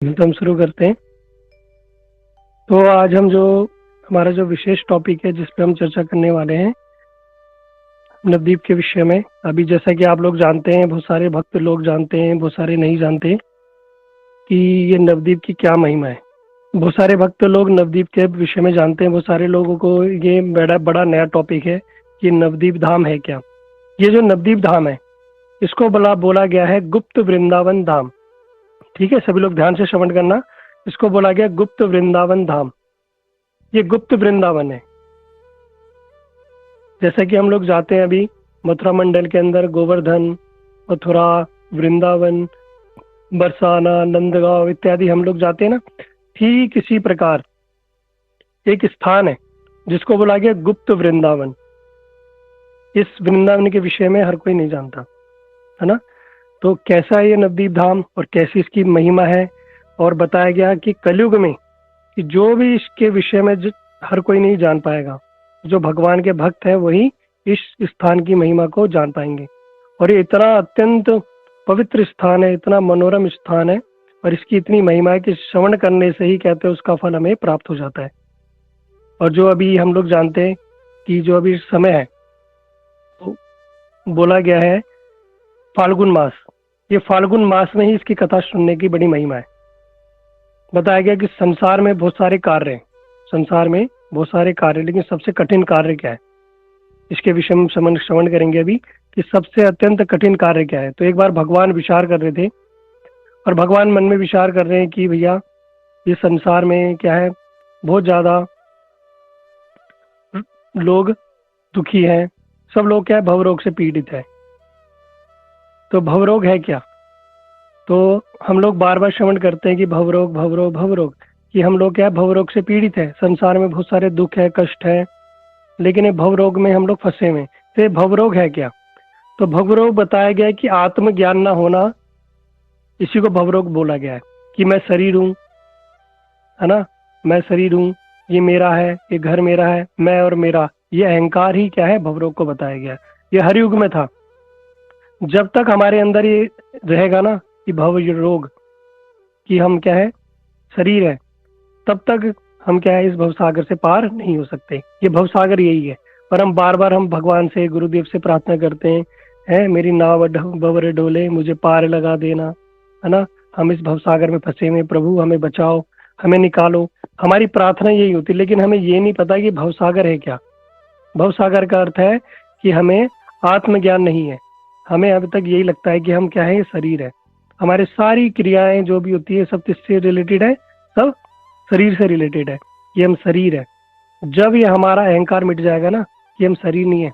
तो हम शुरू करते हैं। तो आज हमारा जो विशेष टॉपिक है जिस पे हम चर्चा करने वाले हैं नवदीप के विषय में। अभी जैसा कि आप लोग जानते हैं, बहुत सारे भक्त लोग जानते हैं, बहुत सारे नहीं जानते कि ये नवदीप की क्या महिमा है। बहुत सारे भक्त लोग नवदीप के विषय में जानते हैं, बहुत सारे लोगों को ये बड़ा बड़ा नया टॉपिक है कि नवदीप धाम है क्या। ये जो नवदीप धाम है इसको बोला गया है गुप्त वृंदावन धाम। ठीक है, सभी लोग ध्यान से श्रवण करना। इसको बोला गया गुप्त वृंदावन धाम। ये गुप्त वृंदावन है। जैसे कि हम लोग जाते हैं अभी मथुरा मंडल के अंदर गोवर्धन, मथुरा, वृंदावन, बरसाना, नंदगांव इत्यादि हम लोग जाते हैं ना। ठीक इसी प्रकार एक स्थान है जिसको बोला गया गुप्त वृंदावन। इस वृंदावन के विषय में हर कोई नहीं जानता है ना। तो कैसा है ये नवदीप धाम और कैसी इसकी महिमा है, और बताया गया कि कलयुग में कि जो भी इसके विषय में हर कोई नहीं जान पाएगा, जो भगवान के भक्त हैं वही इस स्थान की महिमा को जान पाएंगे। और ये इतना अत्यंत पवित्र स्थान है, इतना मनोरम स्थान है, और इसकी इतनी महिमा है कि श्रवण करने से ही कहते हैं उसका फल हमें प्राप्त हो जाता है। और जो अभी हम लोग जानते हैं कि जो अभी समय है तो बोला गया है फाल्गुन मास। ये फाल्गुन मास में ही इसकी कथा सुनने की बड़ी महिमा है। बताया गया कि संसार में बहुत सारे कार्य हैं, संसार में बहुत सारे कार्य, लेकिन सबसे कठिन कार्य क्या है इसके विषय में श्रवण करेंगे अभी कि सबसे अत्यंत कठिन कार्य क्या है। तो एक बार भगवान विचार कर रहे थे, और भगवान मन में विचार कर रहे हैं कि भैया ये संसार में क्या है, बहुत ज्यादा लोग दुखी हैं, सब लोग क्या है भवरोग से पीड़ित है। तो भवरोग है क्या, तो हम लोग बार बार श्रवण करते हैं कि भवरोग भवरोग भवरोग, कि हम लोग क्या भवरोग से पीड़ित है, संसार में बहुत सारे दुख है, कष्ट है, लेकिन ये भवरोग में हम लोग फंसे हुए। तो ये भवरोग है क्या, तो भवरोग बताया गया है कि आत्मज्ञान ना होना, इसी को भवरोग बोला गया है। कि मैं शरीर हूँ, है ना, मैं शरीर हूँ, ये मेरा है, ये घर मेरा है, मैं और मेरा, ये अहंकार ही क्या है भवरोग को बताया गया। ये हर युग में था। जब तक हमारे अंदर ये रहेगा ना कि भव रोग, कि हम क्या है शरीर है, तब तक हम क्या है इस भवसागर से पार नहीं हो सकते। ये भवसागर यही है। पर हम बार बार हम भगवान से, गुरुदेव से प्रार्थना करते हैं, है मेरी नाव भंवर डोले, मुझे पार लगा देना, है ना, हम इस भवसागर में फंसे हुए, प्रभु हमें बचाओ, हमें निकालो। हमारी प्रार्थना यही होती है, लेकिन हमें ये नहीं पता कि भवसागर है क्या। भवसागर का अर्थ है कि हमें आत्मज्ञान नहीं है। हमें अभी तक यही लगता है कि हम क्या है, ये शरीर है, हमारे सारी क्रियाएं जो भी होती है सब किससे रिलेटेड है, सब शरीर से रिलेटेड है, कि हम शरीर है। जब ये हमारा अहंकार मिट जाएगा ना कि हम शरीर नहीं है,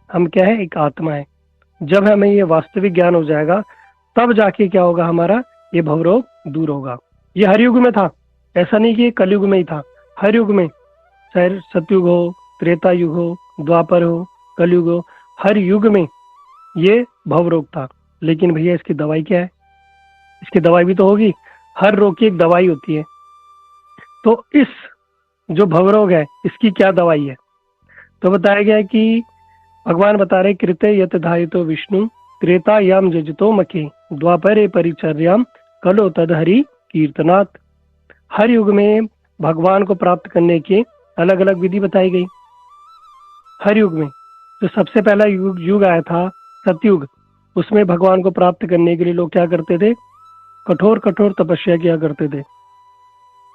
हम क्या है एक आत्मा है, जब हमें ये वास्तविक ज्ञान हो जाएगा तब जाके क्या होगा, हमारा ये भवरोग दूर होगा। ये हर युग में था, ऐसा नहीं कि कलयुग में ही था। हर युग में, चाहे सतयुग हो, त्रेता युग हो, द्वापर हो, कलयुग हो, हर युग में ये भवरोग था। लेकिन भैया इसकी दवाई क्या है, इसकी दवाई भी तो होगी, हर रोग की एक दवाई होती है। तो इस जो भवरोग है इसकी क्या दवाई है, तो बताया गया है कि भगवान बता रहे कृते यत धारितो विष्णु त्रेतायाम जजतो मखे द्वापरे परिचर्याम कलो तदहरि कीर्तनात्। हर युग में भगवान को प्राप्त करने की अलग अलग विधि बताई गई। हर युग में जो सबसे पहला युग आया था सतयुग, उसमें भगवान को प्राप्त करने के लिए लोग क्या करते थे, कठोर कठोर तपस्या किया करते थे।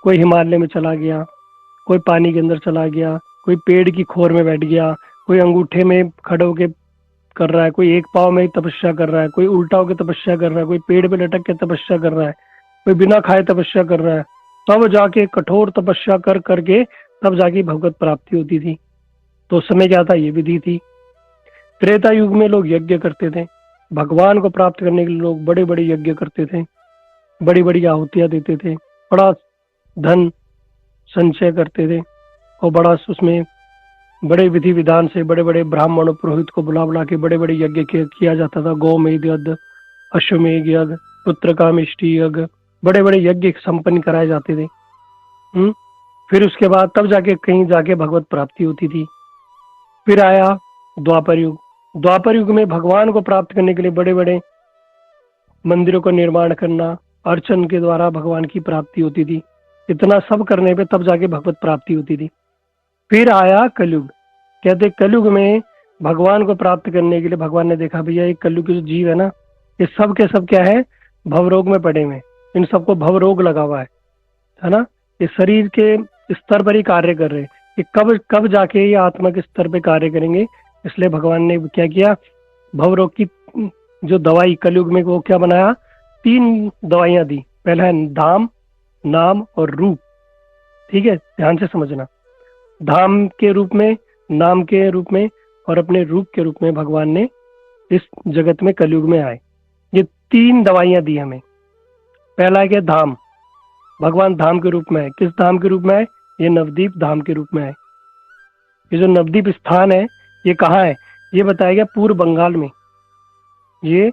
कोई हिमालय में चला गया, कोई पानी के अंदर चला गया, कोई पेड़ की खोर में बैठ गया, कोई अंगूठे में खड़े होके कर रहा है, कोई एक पाँव में तपस्या कर रहा है, कोई उल्टा होकर तपस्या कर रहा है, कोई पेड़ पे लटक के तपस्या कर रहा है, कोई बिना खाए तपस्या कर रहा है। तब जाके कठोर तपस्या कर करके तब जाके भगवत प्राप्ति होती थी। तो उस समय क्या था, ये विधि थी। त्रेता युग में लोग यज्ञ करते थे, भगवान को प्राप्त करने के लिए लोग बड़े बड़े यज्ञ करते थे, बड़ी बड़ी आहुतियां देते थे, बड़ा धन संचय करते थे, और बड़ा उसमें बड़े विधि विधान से बड़े बड़े ब्राह्मण पुरोहित को बुला बुला के बड़े बड़े यज्ञ किया जाता था। गौमेध यज्ञ, अश्वमेध यज्ञ, पुत्र कामेष्टि यज्ञ, बड़े बड़े यज्ञ संपन्न कराए जाते थे। फिर उसके बाद तब जाके कहीं जाके भगवत प्राप्ति होती थी। फिर आया द्वापर युग। द्वापर युग में भगवान को प्राप्त करने के लिए बड़े बड़े मंदिरों का निर्माण करना, अर्चन के द्वारा भगवान की प्राप्ति होती थी। इतना सब करने पे तब जाके भगवत प्राप्ति होती थी। फिर आया कलयुग। कहते कलयुग में भगवान को प्राप्त करने के लिए भगवान ने देखा भैया ये कलयुग के जो जीव है ना, ये सब के सब क्या है, भवरोग में पड़े हुए, इन सबको भवरोग लगा हुआ है ना। ये शरीर के स्तर पर ही कार्य कर रहे हैं, ये कब कब जाके ये आत्मा के स्तर पे कार्य करेंगे। इसलिए भगवान ने क्या किया, भवरोग की जो दवाई कलयुग में वो क्या बनाया, 3 दवाइयां दी। पहला है धाम, नाम और रूप। ठीक है, ध्यान से समझना। धाम के रूप में, नाम के रूप में और अपने रूप के रूप में भगवान ने इस जगत में कलयुग में आए। ये 3 दवाइयां दी हमें। पहला है कि धाम, भगवान धाम के रूप में है। किस धाम के रूप में है, ये नवदीप धाम के रूप में है। ये जो नवदीप स्थान है ये कहाँ है, ये बताया गया पूर्व बंगाल में। ये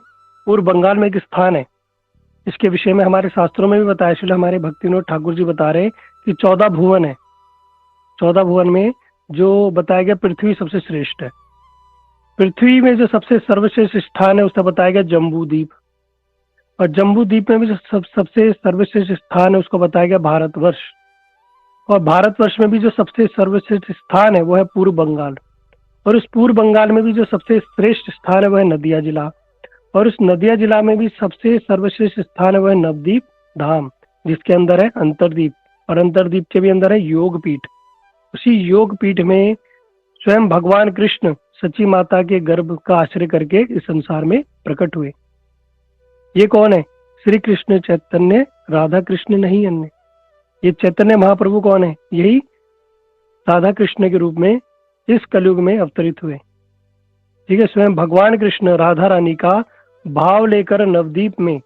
पूर्व बंगाल में एक स्थान है। इसके विषय में हमारे शास्त्रों में भी बताया, इसलिए हमारे भक्ति विनोद ठाकुर जी बता रहे कि 14 भुवन है। 14 भुवन में जो बताया गया पृथ्वी सबसे श्रेष्ठ है। पृथ्वी में जो सबसे सर्वश्रेष्ठ स्थान है उसका बताया गया जम्बू द्वीप, और जम्बू द्वीप में भी जो सबसे सर्वश्रेष्ठ स्थान है उसको बताया गया भारतवर्ष, और भारतवर्ष में भी जो सबसे सर्वश्रेष्ठ स्थान है वो है पूर्व बंगाल, और उस पूर्व बंगाल में भी जो सबसे श्रेष्ठ स्थान है वो है नदिया जिला, और उस नदिया जिला में भी सबसे सर्वश्रेष्ठ स्थान है वो है नवदीप धाम, जिसके अंदर है अंतरदीप, और अंतरदीप के भी अंदर है योग पीठ। उसी योग पीठ में स्वयं भगवान कृष्ण सची माता के गर्भ का आश्रय करके इस संसार में प्रकट हुए। ये कौन है, श्री कृष्ण चैतन्य, राधा कृष्ण नहीं अन्य। ये चैतन्य महाप्रभु कौन है, यही राधा कृष्ण के रूप में इस कलयुग में अवतरित हुए। ठीक है, स्वयं भगवान कृष्ण राधा रानी का भाव लेकर नवदीप में,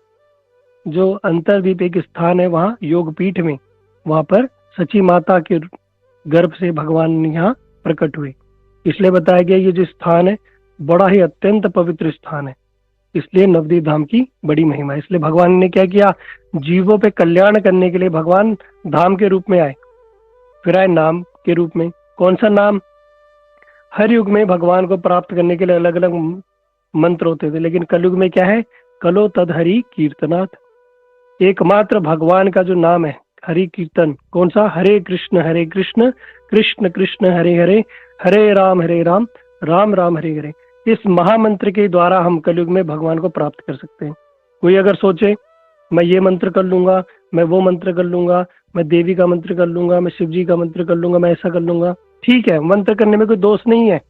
जो अंतरदीप एक स्थान है वहां योग पीठ में, वहां पर सची माता के गर्भ से भगवान यहाँ प्रकट हुए। इसलिए बताया गया ये जो स्थान है बड़ा ही अत्यंत पवित्र स्थान है, इसलिए नवदीप धाम की बड़ी महिमा है। इसलिए भगवान ने क्या किया, जीवों पे कल्याण करने के लिए भगवान धाम के रूप में आए। फिर आए नाम के रूप में। कौन सा नाम, हर युग में भगवान को प्राप्त करने के लिए अलग अलग मंत्र होते थे, लेकिन कलयुग में क्या है, कलो तद हरि कीर्तनाथ, एकमात्र भगवान का जो नाम है हरि कीर्तन। कौन सा, हरे कृष्ण कृष्ण कृष्ण हरे हरे, हरे राम राम राम हरे हरे। इस महामंत्र के द्वारा हम कलयुग में भगवान को प्राप्त कर सकते हैं। कोई अगर सोचे मैं ये मंत्र कर लूंगा, मैं वो मंत्र कर लूंगा, मैं देवी का मंत्र कर लूंगा, मैं शिव जी का मंत्र कर लूंगा, मैं ऐसा कर लूंगा, ठीक है, मंत्र करने में कोई दोष नहीं है,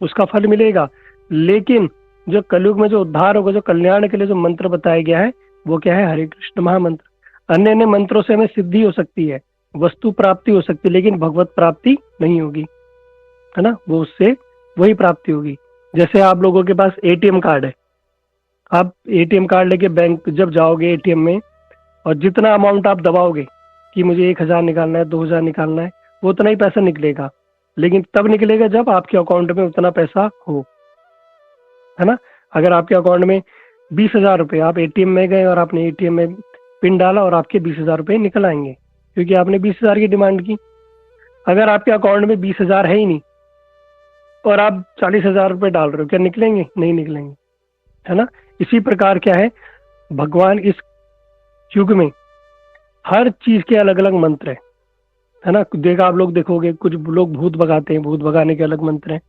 उसका फल मिलेगा। लेकिन जो कलयुग में जो उद्धार होगा, जो कल्याण के लिए जो मंत्र बताया गया है वो क्या है, हरे कृष्ण महामंत्र। अन्य अन्य मंत्रों से हमें सिद्धि हो सकती है, वस्तु प्राप्ति हो सकती है, लेकिन भगवत प्राप्ति नहीं होगी, है ना। वो उससे वही प्राप्ति होगी। जैसे आप लोगों के पास एटीएम कार्ड है, आप एटीएम कार्ड लेके बैंक जब जाओगे एटीएम में, और जितना अमाउंट आप दबाओगे कि मुझे 1000 निकालना है, 2000 निकालना है, वो उतना ही पैसा निकलेगा, लेकिन तब निकलेगा जब आपके अकाउंट में उतना पैसा हो, है ना। अगर आपके अकाउंट में 20,000 रुपये, आप एटीएम में गए और आपने एटीएम में पिन डाला और आपके 20,000 रुपये निकल आएंगे, क्योंकि आपने 20,000 की डिमांड की। अगर आपके अकाउंट में 20,000 है ही नहीं और आप 40,000 रुपये डाल रहे हो, क्या निकलेंगे, नहीं निकलेंगे, है ना। इसी प्रकार क्या है, भगवान इस युग में हर चीज के अलग अलग मंत्र है ना। देखा, आप लोग देखोगे कुछ लोग भूत भगाते हैं, भूत भगाने के अलग मंत्र हैं।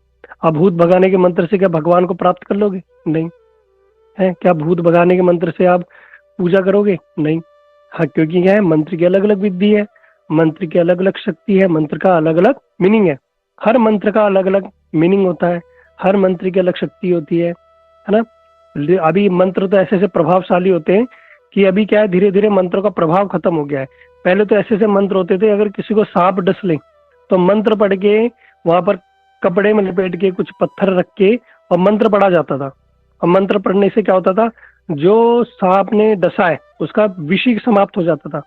अब भूत भगाने के मंत्र से क्या भगवान को प्राप्त कर लोगे, नहीं है। क्या भूत भगाने के मंत्र से आप पूजा करोगे, नहीं। हाँ, क्योंकि क्या है, मंत्र की अलग अलग विधि है, मंत्र की अलग अलग शक्ति है, मंत्र का अलग अलग मीनिंग है। हर मंत्र का अलग अलग मीनिंग होता है, हर मंत्र की अलग शक्ति होती है ना। अभी मंत्र तो ऐसे ऐसे प्रभावशाली होते हैं कि अभी क्या है, धीरे धीरे मंत्रों का प्रभाव खत्म हो गया है। पहले तो ऐसे ऐसे मंत्र होते थे, अगर किसी को सांप डस ले तो मंत्र पढ़ के वहां पर कपड़े में लपेट के कुछ पत्थर रख के और मंत्र पढ़ा जाता था। और मंत्र पढ़ने से क्या होता था, जो सांप ने डसा है उसका विष समाप्त हो जाता था।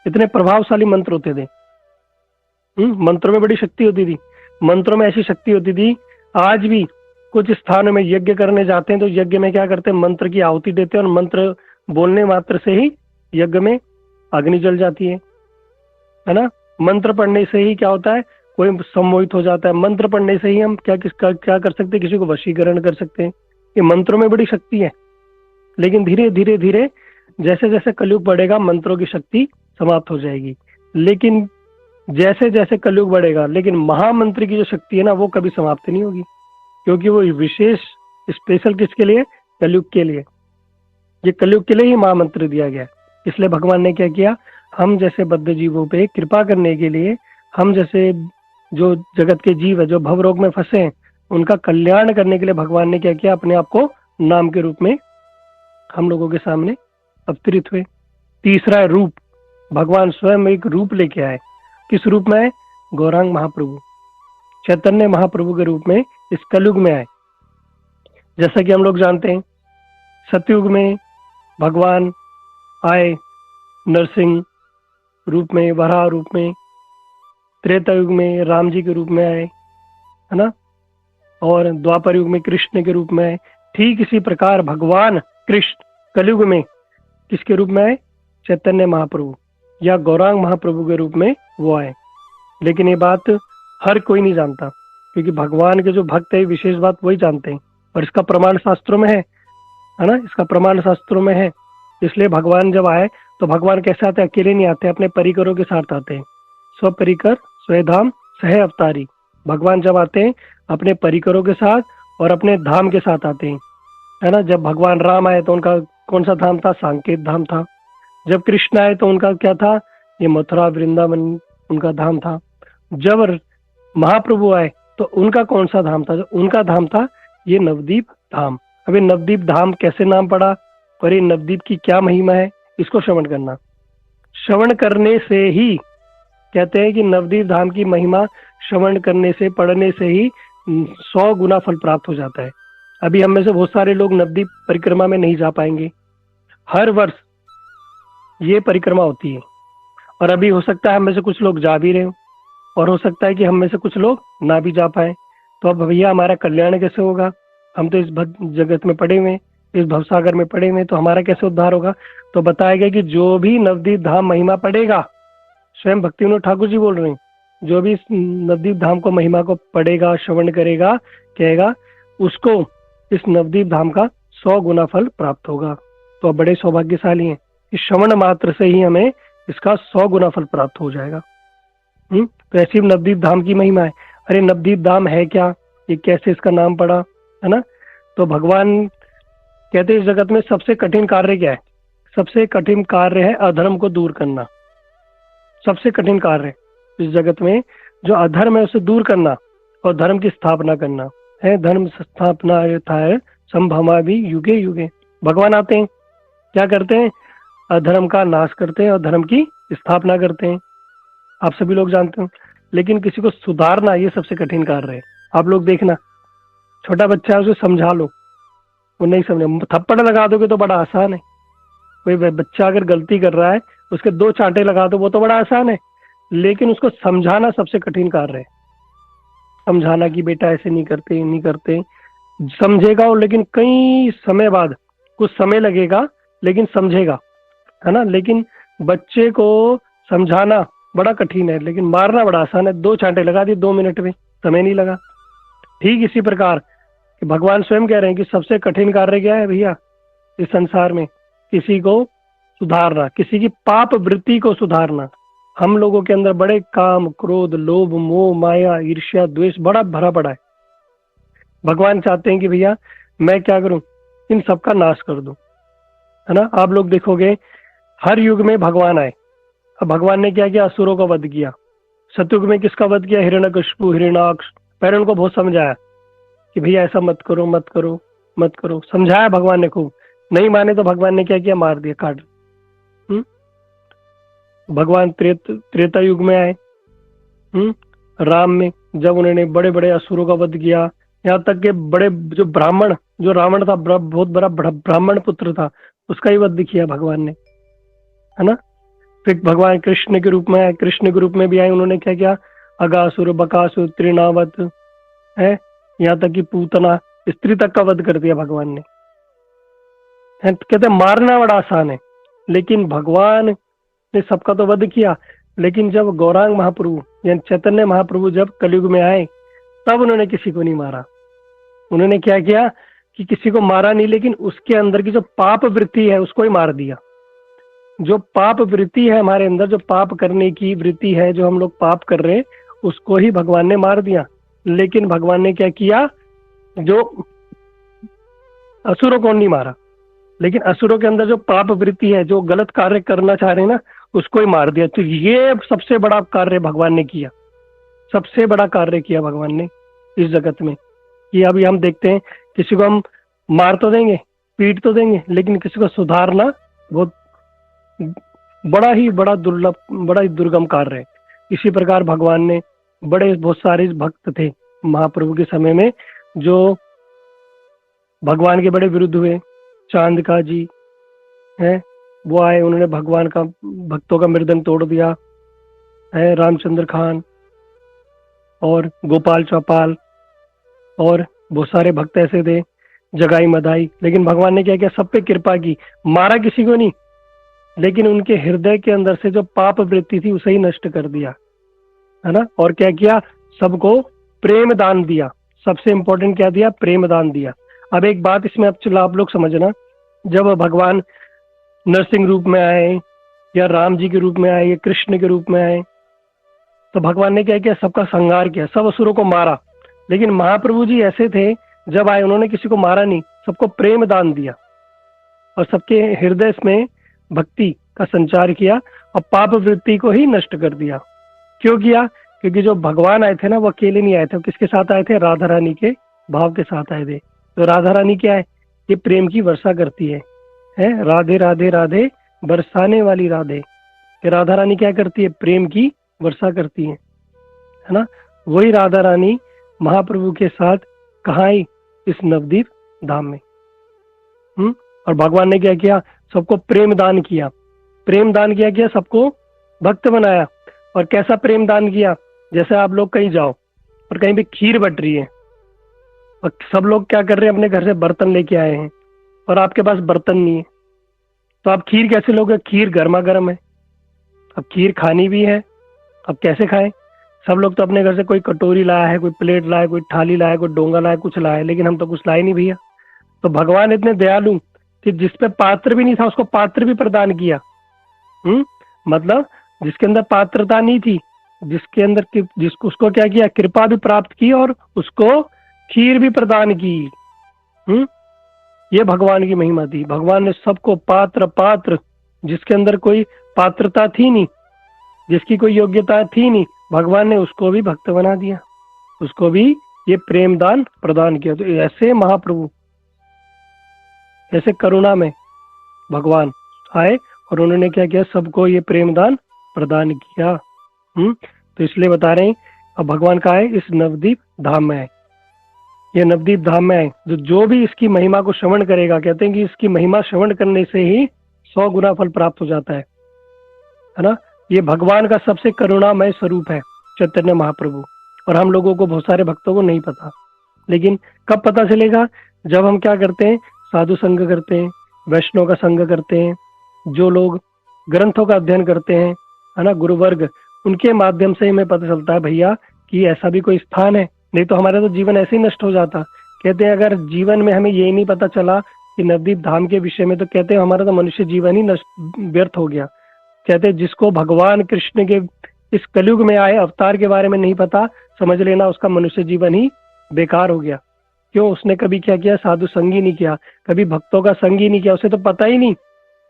इतने प्रभावशाली मंत्र होते थे। मंत्रों में बड़ी शक्ति होती थी। मंत्रों में ऐसी शक्ति होती थी, आज भी कुछ स्थानों में यज्ञ करने जाते हैं तो यज्ञ में क्या करते हैं, मंत्र की आहुति देते हैं, और मंत्र बोलने मात्र से ही यज्ञ में अग्नि जल जाती है ना। मंत्र पढ़ने से ही क्या होता है, कोई सम्मोहित हो जाता है। मंत्र पढ़ने से ही हम क्या कर सकते हैं, किसी को वशीकरण कर सकते हैं। ये मंत्रों में बड़ी शक्ति है। लेकिन धीरे धीरे धीरे जैसे जैसे कलयुग बढ़ेगा मंत्रों की शक्ति समाप्त हो जाएगी, लेकिन जैसे जैसे कलयुग बढ़ेगा लेकिन महामंत्र की जो शक्ति है ना वो कभी समाप्त नहीं होगी, क्योंकि वो विशेष स्पेशल किसके लिए, कलयुग के लिए। ये कलयुग के लिए ही महामंत्र दिया गया। इसलिए भगवान ने क्या किया, हम जैसे बद्ध जीवों पे कृपा करने के लिए, हम जैसे जो जगत के जीव है जो भव रोग में फंसे हैं उनका कल्याण करने के लिए भगवान ने क्या किया, अपने आप को नाम के रूप में हम लोगों के सामने अवतरित हुए। तीसरा है रूप। भगवान स्वयं एक रूप लेके आए। किस रूप में आए, गौरांग महाप्रभु, चैतन्य महाप्रभु के रूप में इस कलयुग में आए। जैसा कि हम लोग जानते हैं सतयुग में भगवान आए नरसिंह रूप में, वराह रूप में, त्रेता युग में राम जी के रूप में आए, है ना, और द्वापर युग में कृष्ण के रूप में आए। ठीक इसी प्रकार भगवान कृष्ण कलयुग में किसके रूप में आए, चैतन्य महाप्रभु या गौरांग महाप्रभु के रूप में वो आए। लेकिन ये बात हर कोई नहीं जानता, क्योंकि भगवान के जो भक्त है विशेष बात वही जानते हैं, और इसका प्रमाण शास्त्रों में है ना, इसका प्रमाण शास्त्रों में है। इसलिए भगवान जब आए तो भगवान कैसे आते, अकेले नहीं आते, अपने परिकरों के साथ आते हैं। स्व परिकर स्वधाम सह अवतारी। भगवान जब आते हैं अपने परिकरों के साथ और अपने धाम के साथ आते हैं, है ना। जब भगवान राम आए तो उनका कौन सा धाम था, सांकेत धाम था। जब कृष्ण आए तो उनका क्या था, ये मथुरा वृंदावन उनका धाम था। जब महाप्रभु आए तो उनका कौन सा धाम था, उनका धाम था ये नवदीप धाम। अभी नवदीप धाम कैसे नाम पड़ा और ये नवदीप की क्या महिमा है, इसको श्रवण करना। श्रवण करने से ही कहते हैं कि नवदीप धाम की महिमा श्रवण करने से, पढ़ने से ही 100 गुना फल प्राप्त हो जाता है। अभी हम में से बहुत सारे लोग नवदीप परिक्रमा में नहीं जा पाएंगे। हर वर्ष ये परिक्रमा होती है, और अभी हो सकता है हम में से कुछ लोग जा भी रहे हो, और हो सकता है कि हम में से कुछ लोग ना भी जा पाए। तो अब भैया हमारा कल्याण कैसे होगा, हम तो इस जगत में पड़े हुए, इस भवसागर में पड़े हुए, तो हमारा कैसे उद्धार होगा। तो बताया गया कि जो भी नवदीप धाम महिमा पढ़ेगा, स्वयं भक्ति विनोद ठाकुर जी बोल रहे हैं, जो भी इस नवदीप धाम को महिमा को पढ़ेगा, श्रवण करेगा, कहेगा, उसको इस नवदीप धाम का 100 गुना फल प्राप्त होगा। तो अब बड़े सौभाग्यशाली हैं, इस श्रवण मात्र से ही हमें इसका 100 गुना फल प्राप्त हो जाएगा। तो ऐसी नवदीप धाम की महिमा है। अरे नवदीप धाम है क्या, ये कैसे इसका नाम पड़ा, है ना। तो भगवान कहते हैं इस जगत में सबसे कठिन कार्य क्या है, सबसे कठिन कार्य है अधर्म को दूर करना। सबसे कठिन कार्य इस जगत में जो अधर्म है उसे दूर करना और धर्म की स्थापना करना है। धर्म स्थापना है संभवा भी युगे युगे। भगवान आते हैं, क्या करते हैं, अधर्म का नाश करते हैं और धर्म की स्थापना करते हैं। आप सभी लोग जानते हो, लेकिन किसी को सुधारना ये सबसे कठिन कार्य है। आप लोग देखना, छोटा बच्चा है उसे समझा लो, वो नहीं समझे, थप्पड़ लगा दोगे तो बड़ा आसान है। कोई बच्चा अगर गलती कर रहा है उसके 2 चांटे लगा दो, वो तो बड़ा आसान है, लेकिन उसको समझाना सबसे कठिन कार्य है। समझाना कि बेटा ऐसे नहीं करते, नहीं करते, समझेगा वो, लेकिन कई समय बाद, कुछ समय लगेगा लेकिन समझेगा, है ना। लेकिन बच्चे को समझाना बड़ा कठिन है, लेकिन मारना बड़ा आसान है। 2 चांटे लगा दिए 2 मिनट में, समय नहीं लगा। ठीक इसी प्रकार कि भगवान स्वयं कह रहे हैं कि सबसे कठिन कार्य क्या है भैया इस संसार में, किसी को सुधारना, किसी की पाप वृत्ति को सुधारना। हम लोगों के अंदर बड़े काम, क्रोध, लोभ, मोह, माया, ईर्ष्या, द्वेष बड़ा भरा पड़ा है। भगवान चाहते हैं कि भैया मैं क्या करूं, इन सब का नाश कर दूं, है ना। आप लोग देखोगे हर युग में भगवान आए। अब भगवान ने क्या किया, असुरों का वध किया। सतयुग में किसका वध किया, हिरण्यकशिपु, हिरण्याक्ष। पहले उनको बहुत समझाया कि भैया ऐसा मत करो, मत करो, मत करो, समझाया भगवान ने खूब। नहीं माने तो भगवान ने क्या किया, मार दिया, काट। भगवान त्रेता युग में आए, राम में, जब उन्होंने बड़े बड़े असुरों का वध किया, यहाँ तक के बड़े जो ब्राह्मण, जो रावण था, बहुत बड़ा ब्राह्मण पुत्र था, उसका ही वध किया भगवान ने, है ना। फिर भगवान कृष्ण के रूप में आए, कृष्ण के रूप में भी आए, उन्होंने क्या किया, अगासुर, बकासुर, तृणावत, है, यहाँ तक कि पूतना, स्त्री तक का वध कर दिया भगवान ने। कहते मारना बड़ा आसान है, लेकिन भगवान ने सबका तो वध किया। लेकिन जब गौरांग महाप्रभु यानी चैतन्य महाप्रभु जब कलयुग में आए, तब उन्होंने किसी को नहीं मारा। उन्होंने क्या किया कि किसी को मारा नहीं, लेकिन उसके अंदर की जो पाप वृत्ति है उसको ही मार दिया। जो पाप वृत्ति है हमारे अंदर, जो पाप करने की वृत्ति है, जो हम लोग पाप कर रहे हैं, उसको ही भगवान ने मार दिया। लेकिन भगवान ने क्या किया, जो असुरों को नहीं मारा, लेकिन असुरों के अंदर जो पाप वृत्ति है, जो गलत कार्य करना चाह रहे हैं ना, उसको ही मार दिया। तो ये सबसे बड़ा कार्य भगवान ने किया, सबसे बड़ा कार्य किया भगवान ने इस जगत में। कि अभी हम देखते हैं, किसी को हम मार तो देंगे, पीट तो देंगे, लेकिन किसी को सुधारना बहुत बड़ा ही बड़ा दुर्लभ, बड़ा ही दुर्गम कार्य है। इसी प्रकार भगवान ने बहुत सारे भक्त थे महाप्रभु के समय में, जो भगवान के बड़े विरुद्ध हुए। चांद का जी है, वो आए, उन्होंने भगवान का, भक्तों का मृदंग तोड़ दिया है। रामचंद्र खान और गोपाल चौपाल और बहुत सारे भक्त ऐसे थे, जगाई मदाई। लेकिन भगवान ने क्या किया, सब पे कृपा की, मारा किसी को नहीं, लेकिन उनके हृदय के अंदर से जो पाप वृत्ति थी उसे ही नष्ट कर दिया, है ना। और क्या किया, सबको प्रेम दान दिया। सबसे इंपॉर्टेंट क्या दिया, प्रेम दान दिया। अब एक बात इसमें अब चलो आप लोग समझना, जब भगवान नरसिंह रूप में आए, या राम जी के रूप में आए, या कृष्ण के रूप में आए, तो भगवान ने क्या किया, सबका संहार किया, सब असुरों को मारा। लेकिन महाप्रभु जी ऐसे थे, जब आए उन्होंने किसी को मारा नहीं, सबको प्रेम दान दिया और सबके हृदय में भक्ति का संचार किया और पाप वृत्ति को ही नष्ट कर दिया। क्यों किया, क्योंकि जो भगवान आए थे ना, वो अकेले नहीं आए थे, किसके साथ आए थे, राधा रानी के भाव के साथ आए थे। तो राधा रानी क्या है, ये प्रेम की वर्षा करती है राधे राधे राधे बरसाने वाली राधे। कि राधा रानी क्या करती है, प्रेम की वर्षा करती है ना। वही राधा रानी महाप्रभु के साथ कहाँ आई, इस नवदीप धाम में। और भगवान ने क्या किया, सबको प्रेम दान किया। प्रेम दान किया सबको भक्त बनाया। और कैसा प्रेम दान किया, जैसे आप लोग कहीं जाओ और कहीं भी खीर बट रही है, और सब लोग क्या कर रहे हैं, अपने घर से बर्तन लेके आए हैं, और आपके पास बर्तन नहीं है, तो आप खीर कैसे लोगे, खीर गर्मा गर्म है, अब खीर खानी भी है, अब कैसे खाएं। सब लोग तो अपने घर से कोई कटोरी लाया है, कोई प्लेट लाया, कोई थाली लाया, कोई डोंगा लाया, कुछ लाया है, लेकिन हम तो कुछ लाए नहीं भैया। तो भगवान इतने दयालु कि जिसपे पात्र भी नहीं था उसको पात्र भी प्रदान किया। मतलब जिसके अंदर पात्रता नहीं थी, जिसके अंदर जिसको, उसको क्या किया, कृपा भी प्राप्त की और उसको खीर भी प्रदान की। ये भगवान की महिमा थी। भगवान ने सबको पात्र, जिसके अंदर कोई पात्रता थी नहीं, जिसकी कोई योग्यता थी नहीं, भगवान ने उसको भी भक्त बना दिया, उसको भी ये प्रेम दान प्रदान किया। तो ऐसे महाप्रभु, ऐसे करुणा में भगवान आए और उन्होंने क्या किया, सबको ये प्रेम दान प्रदान किया। तो इसलिए बता रहे हैं, अब भगवान का है, इस नवदीप धाम में है। ये नवदीप धाम में है, जो भी इसकी महिमा को श्रवण करेगा, कहते हैं कि इसकी महिमा श्रवण करने से ही 100 गुना फल प्राप्त हो जाता है ना। ये भगवान का सबसे करुणामय स्वरूप है चैतन्य महाप्रभु। और हम लोगों को, बहुत सारे भक्तों को नहीं पता, लेकिन कब पता चलेगा, जब हम क्या करते हैं, साधु संग करते हैं, वैष्णव का संग करते हैं, जो लोग ग्रंथों का अध्ययन करते हैं, है ना, गुरुवर्ग, उनके माध्यम से हमें पता चलता है भैया कि ऐसा भी कोई स्थान है। नहीं तो हमारा तो जीवन ऐसे ही नष्ट हो जाता। कहते हैं अगर जीवन में हमें ये नहीं पता चला कि नवदीप धाम के विषय में, तो कहते हैं हमारा तो मनुष्य जीवन ही नष्ट, व्यर्थ हो गया। कहते हैं जिसको भगवान कृष्ण के इस कलयुग में आए अवतार के बारे में नहीं पता, समझ लेना उसका मनुष्य जीवन ही बेकार हो गया। क्यों, उसने कभी क्या किया, साधु संग ही नहीं किया, कभी भक्तों का संग ही नहीं किया, उसे तो पता ही नहीं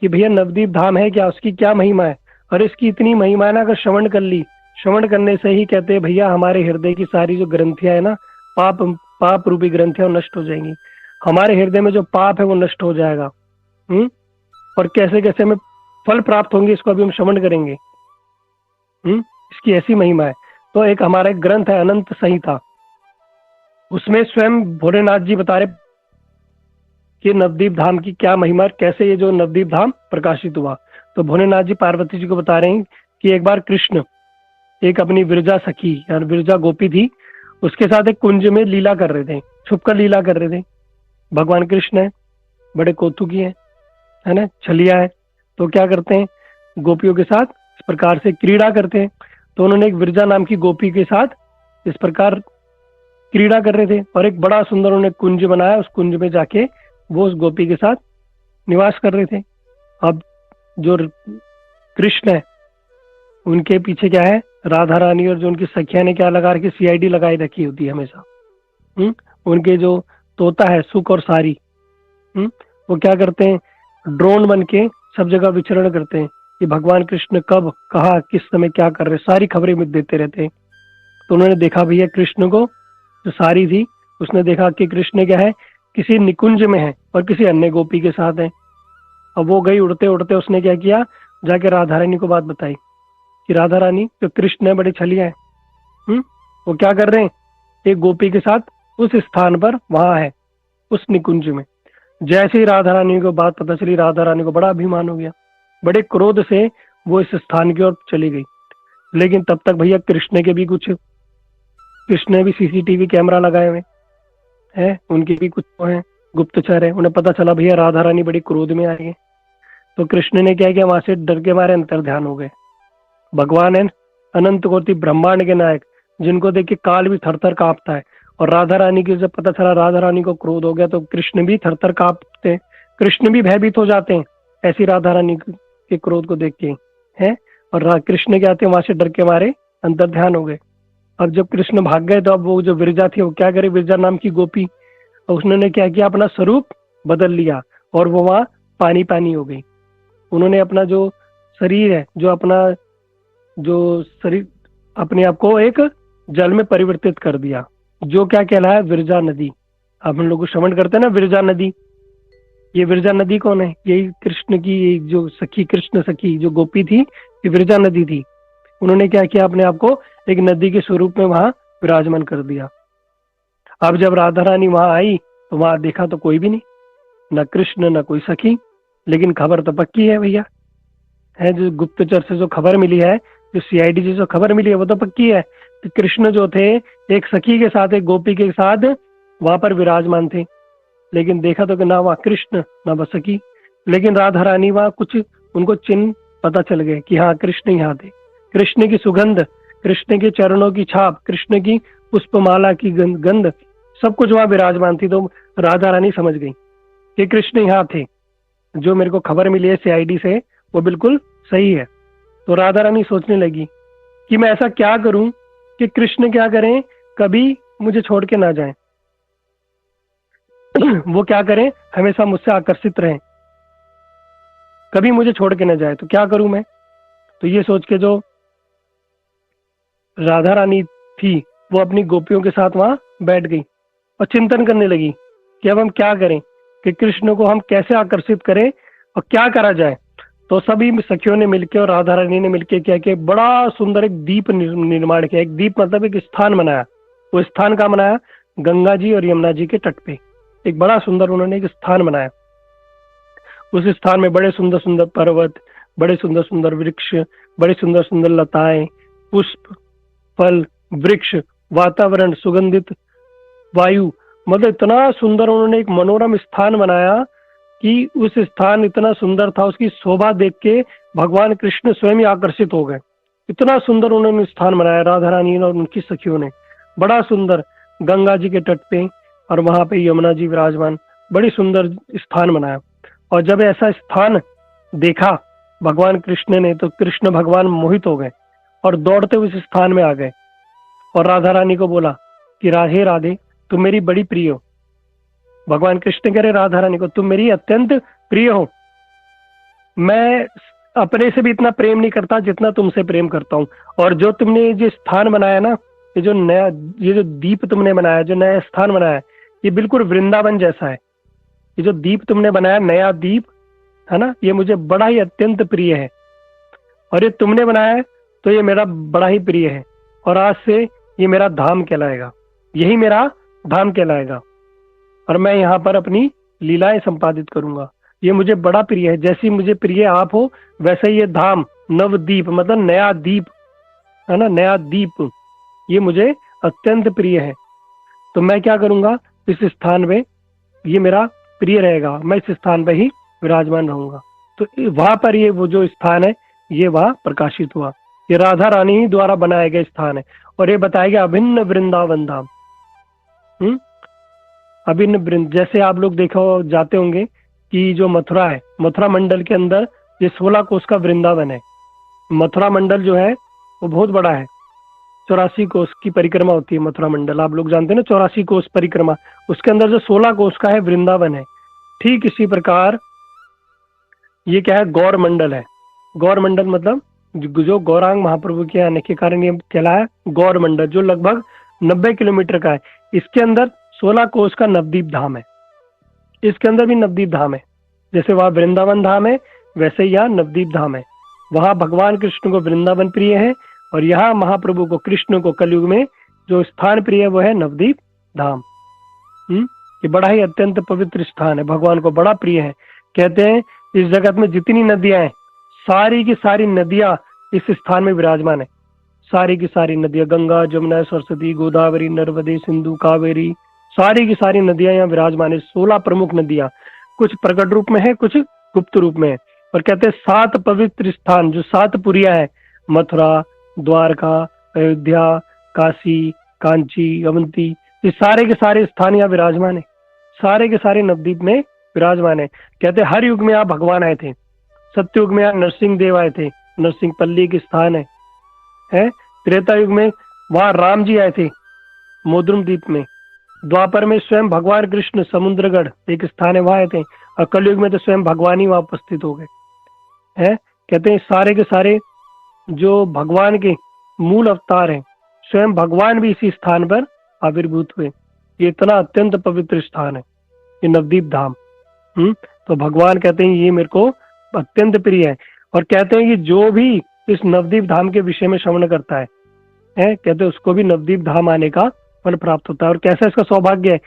कि भैया नवदीप धाम है क्या, उसकी क्या महिमा है। और इसकी इतनी महिमा है ना, अगर श्रवण कर ली, श्रवण करने से ही कहते हैं भैया हमारे हृदय की सारी जो ग्रंथियां है ना, पाप रूपी ग्रंथियां नष्ट हो जाएंगी। हमारे हृदय में जो पाप है वो नष्ट हो जाएगा। और कैसे कैसे हमें फल प्राप्त होंगे, इसको अभी हम श्रवण करेंगे। इसकी ऐसी महिमा है। तो एक हमारा एक ग्रंथ है अनंत संहिता, उसमें स्वयं भोलेनाथ जी बता रहे कि नवदीप धाम की क्या महिमा, कैसे ये जो नवदीप धाम प्रकाशित हुआ। तो भोलेनाथ जी पार्वती जी को बता रहे हैं कि एक बार कृष्ण एक अपनी विरजा सखी यानी विरजा गोपी थी, उसके साथ एक कुंज में लीला कर रहे थे, छुपकर लीला कर रहे थे। भगवान कृष्ण है, बड़े कौतुकी है ना, छलिया है, तो क्या करते हैं, गोपियों के साथ इस प्रकार से क्रीड़ा करते हैं। तो उन्होंने एक विरजा नाम की गोपी के साथ इस प्रकार क्रीड़ा कर रहे थे, और एक बड़ा सुंदर उन्होंने कुंज बनाया, उस कुंज में जाके वो उस गोपी के साथ निवास कर रहे थे। अब जो कृष्ण है उनके पीछे क्या है, राधा रानी और जो उनकी सखिया ने क्या लगा रखी, सीआईडी लगाई रखी होती है हमेशा। उनके जो तोता है सुख और सारी, वो क्या करते हैं, ड्रोन बन के सब जगह विचरण करते हैं कि भगवान कृष्ण कब कहाँ किस समय क्या कर रहे, सारी खबरें में देते रहते हैं। तो उन्होंने देखा भैया कृष्ण को, जो सारी थी उसने देखा कि कृष्ण क्या है, किसी निकुंज में है और किसी अन्य गोपी के साथ है। अब वो गई उड़ते उड़ते, उसने क्या किया, जाके राधा रानी को बात बताई कि राधा रानी, जो कृष्ण है बड़े छलिया है, वो क्या कर रहे हैं, एक गोपी के साथ उस स्थान पर वहां है, उस निकुंज में। जैसे ही राधा रानी को बात पता चली, राधा रानी को बड़ा अभिमान हो गया, बड़े क्रोध से वो इस स्थान की ओर चली गई। लेकिन तब तक भैया कृष्ण के भी कुछ, कृष्ण ने भी सीसीटीवी कैमरा लगाए हुए हैं, उनके भी कुछ वो हैं गुप्तचर है, उन्हें पता चला भैया राधा रानी बड़ी क्रोध में आई है। तो कृष्ण ने क्या किया, वहां से डर के मारे अंतर ध्यान हो गए। भगवान है अनंत कोटि ब्रह्मांड के नायक, जिनको देख के काल भी थरथर कांपता है। और राधा रानी की जब पता चला राधा रानी को क्रोध हो गया, तो कृष्ण भी थरथर कांपते हैं, कृष्ण भी भयभीत हो जाते हैं ऐसी राधा रानी के क्रोध को देख के है। और कृष्ण क्या आते हैं, वहां से डर के मारे अंतर ध्यान हो गए। अब जब कृष्ण भाग गए तो अब वो जो विरजा थी, वो क्या करे, विरजा नाम की गोपी, और उसने क्या किया, अपना स्वरूप बदल लिया और वो वहां पानी पानी हो गई। उन्होंने अपना जो शरीर है, जो शरीर अपने आप को एक जल में परिवर्तित कर दिया, जो क्या कहलाया, विरजा नदी। अब हम लोग श्रवण करते हैं ना विरजा नदी, ये विरजा नदी कौन है, यही कृष्ण की जो सखी, कृष्ण सखी जो गोपी थी, ये विरजा नदी थी। उन्होंने क्या किया, अपने आप को एक नदी के स्वरूप में वहां विराजमान कर दिया। अब जब राधा रानी वहां आई तो वहां देखा तो कोई भी नहीं, न कृष्ण न कोई सखी। लेकिन खबर तो पक्की है भैया, है जो गुप्तचर से जो खबर मिली है, जो सीआईडी से जो खबर मिली है, वो तो पक्की है कि कृष्ण जो थे एक सखी के साथ, एक गोपी के साथ वहां पर विराजमान थे। लेकिन देखा तो कि ना वहां कृष्ण ना वह सखी। लेकिन राधा रानी वहां कुछ उनको चिन्ह पता चल गए कि हाँ कृष्ण यहाँ थे। कृष्ण की सुगंध, कृष्ण के चरणों की छाप, कृष्ण की पुष्पमाला की गंध, सब कुछ वहां विराजमान थी। तो राधा रानी समझ गई कि कृष्ण यहाँ थे, जो मेरे को खबर मिली है सीआईडी से वो बिल्कुल सही है। तो राधा रानी सोचने लगी कि मैं ऐसा क्या करूं कि कृष्ण क्या करें, कभी मुझे छोड़ के ना जाएं, वो क्या करें, हमेशा मुझसे आकर्षित रहें, कभी मुझे छोड़ के ना जाए। तो क्या करूं मैं। तो ये सोच के जो राधा रानी थी वो अपनी गोपियों के साथ वहां बैठ गई और चिंतन करने लगी कि अब हम क्या करें, कि कृष्ण को हम कैसे आकर्षित करें और क्या करा जाए। तो सभी सखियों ने मिलकर और राधा रानी ने मिलकर क्या किया, बड़ा सुंदर एक दीप निर्माण किया। एक दीप मतलब एक स्थान बनाया। वो स्थान कहाँ बनाया, गंगा जी और यमुना जी के तट पे एक बड़ा सुंदर उन्होंने एक स्थान बनाया। उस स्थान में बड़े सुंदर सुंदर पर्वत, बड़े सुंदर सुंदर वृक्ष, बड़े सुंदर सुंदर लताएं, पुष्प, फल, वृक्ष, वातावरण, सुगंधित वायु, मतलब इतना सुंदर उन्होंने एक मनोरम स्थान बनाया कि उस स्थान इतना सुंदर था, उसकी शोभा देख के भगवान कृष्ण स्वयं ही आकर्षित हो गए। इतना सुंदर उन्होंने स्थान बनाया राधा रानी और उनकी सखियों ने, बड़ा सुंदर, गंगा जी के तट पे और वहां पे यमुना जी विराजमान, बड़ी सुंदर स्थान बनाया। और जब ऐसा स्थान देखा भगवान कृष्ण ने, तो कृष्ण भगवान मोहित हो गए और दौड़ते उस स्थान में आ गए और राधा रानी को बोला कि राधे राधे, तुम मेरी बड़ी प्रिय हो। भगवान कृष्ण कह रहे राधा रानी को, तुम मेरी अत्यंत प्रिय हो, मैं अपने से भी इतना प्रेम नहीं करता जितना तुमसे प्रेम करता हूँ। और जो तुमने जो स्थान बनाया ना, ये जो नया, ये जो दीप तुमने बनाया, जो नया स्थान बनाया, ये बिल्कुल वृंदावन जैसा है। ये जो दीप तुमने बनाया, नया दीप है ना, ये मुझे बड़ा ही अत्यंत प्रिय है। और ये तुमने बनाया है तो ये मेरा बड़ा ही प्रिय है। और आज से ये मेरा धाम कहलाएगा, यही मेरा धाम कहलाएगा। और मैं यहाँ पर अपनी लीलाएं संपादित करूंगा। ये मुझे बड़ा प्रिय है, जैसी मुझे प्रिय आप हो वैसे ही ये धाम, नवदीप मतलब नया दीप है ना, नया दीप, ये मुझे अत्यंत प्रिय है। तो मैं क्या करूंगा, इस स्थान में ये मेरा प्रिय रहेगा, मैं इस स्थान पर ही विराजमान रहूंगा। तो वहां पर ये वो जो स्थान है ये वहां प्रकाशित हुआ। ये राधा रानी ही द्वारा बनाया गया स्थान है। और ये बताया गया अभिन्न वृंदावन धाम। अभिन्न वृंद, जैसे आप लोग देखो जाते होंगे कि जो मथुरा है, मथुरा मंडल के अंदर ये 16 कोस का वृंदावन है। मथुरा मंडल जो है वो बहुत बड़ा है, 84 कोस की परिक्रमा होती है मथुरा मंडल, आप लोग जानते हैं ना 84 कोस परिक्रमा। उसके अंदर जो 16 कोस का है वृंदावन है। ठीक इसी प्रकार ये क्या है, गौर मंडल है। गौर मंडल मतलब जो गौरांग महाप्रभु के आने के कारण ये कहलाया गौर मंडल, जो लगभग 90 किलोमीटर का है। इसके अंदर 16 कोस का नवदीप धाम है। इसके अंदर भी नवदीप धाम है, जैसे वहां वृंदावन धाम है वैसे ही यहाँ नवदीप धाम है। वहां भगवान कृष्ण को वृंदावन प्रिय है और यहाँ महाप्रभु को, कृष्ण को कलयुग में जो स्थान प्रिय है वो है नवदीप धाम। ये बड़ा ही अत्यंत पवित्र स्थान है, भगवान को बड़ा प्रिय है। कहते हैं इस जगत में जितनी नदियां हैं सारी की सारी नदियां इस स्थान में विराजमान है। सारी की सारी नदियां, गंगा जमुना सरस्वती गोदावरी नर्मदे सिंधु कावेरी, सारी की सारी नदियां यहाँ विराजमान है। 16 प्रमुख नदियां, कुछ प्रकट रूप में है, कुछ गुप्त रूप में है। और कहते हैं 7 पवित्र स्थान, जो 7 पुरिया है, मथुरा, द्वारका, अयोध्या, काशी, कांची, अवंती, ये सारे के सारे स्थान यहाँ विराजमान है। सारे के सारे नवद्वीप में विराजमान है। कहते हर युग में यहाँ भगवान आए थे। सत्ययुग में यहाँ नरसिंह देव आए थे, नरसिंह पल्ली के स्थान है। त्रेता युग में वहां राम जी आए थे मोद्रुम द्वीप में। द्वापर में स्वयं भगवान कृष्ण समुद्रगढ़ एक स्थान है, वहां आए थे। और कलयुग में तो स्वयं भगवान ही वहां उपस्थित हो गए हैं। कहते हैं सारे के सारे जो भगवान के मूल अवतार हैं, स्वयं भगवान भी इसी स्थान पर आविर्भूत हुए। ये इतना अत्यंत पवित्र स्थान है ये नवदीप धाम। तो भगवान कहते हैं ये मेरे को अत्यंत प्रिय है। और कहते हैं कि जो भी इस नवदीप धाम के विषय में श्रवण करता है, कहते हैं उसको भी नवदीप धाम आने का फल प्राप्त होता है। और कैसा इसका सौभाग्य है,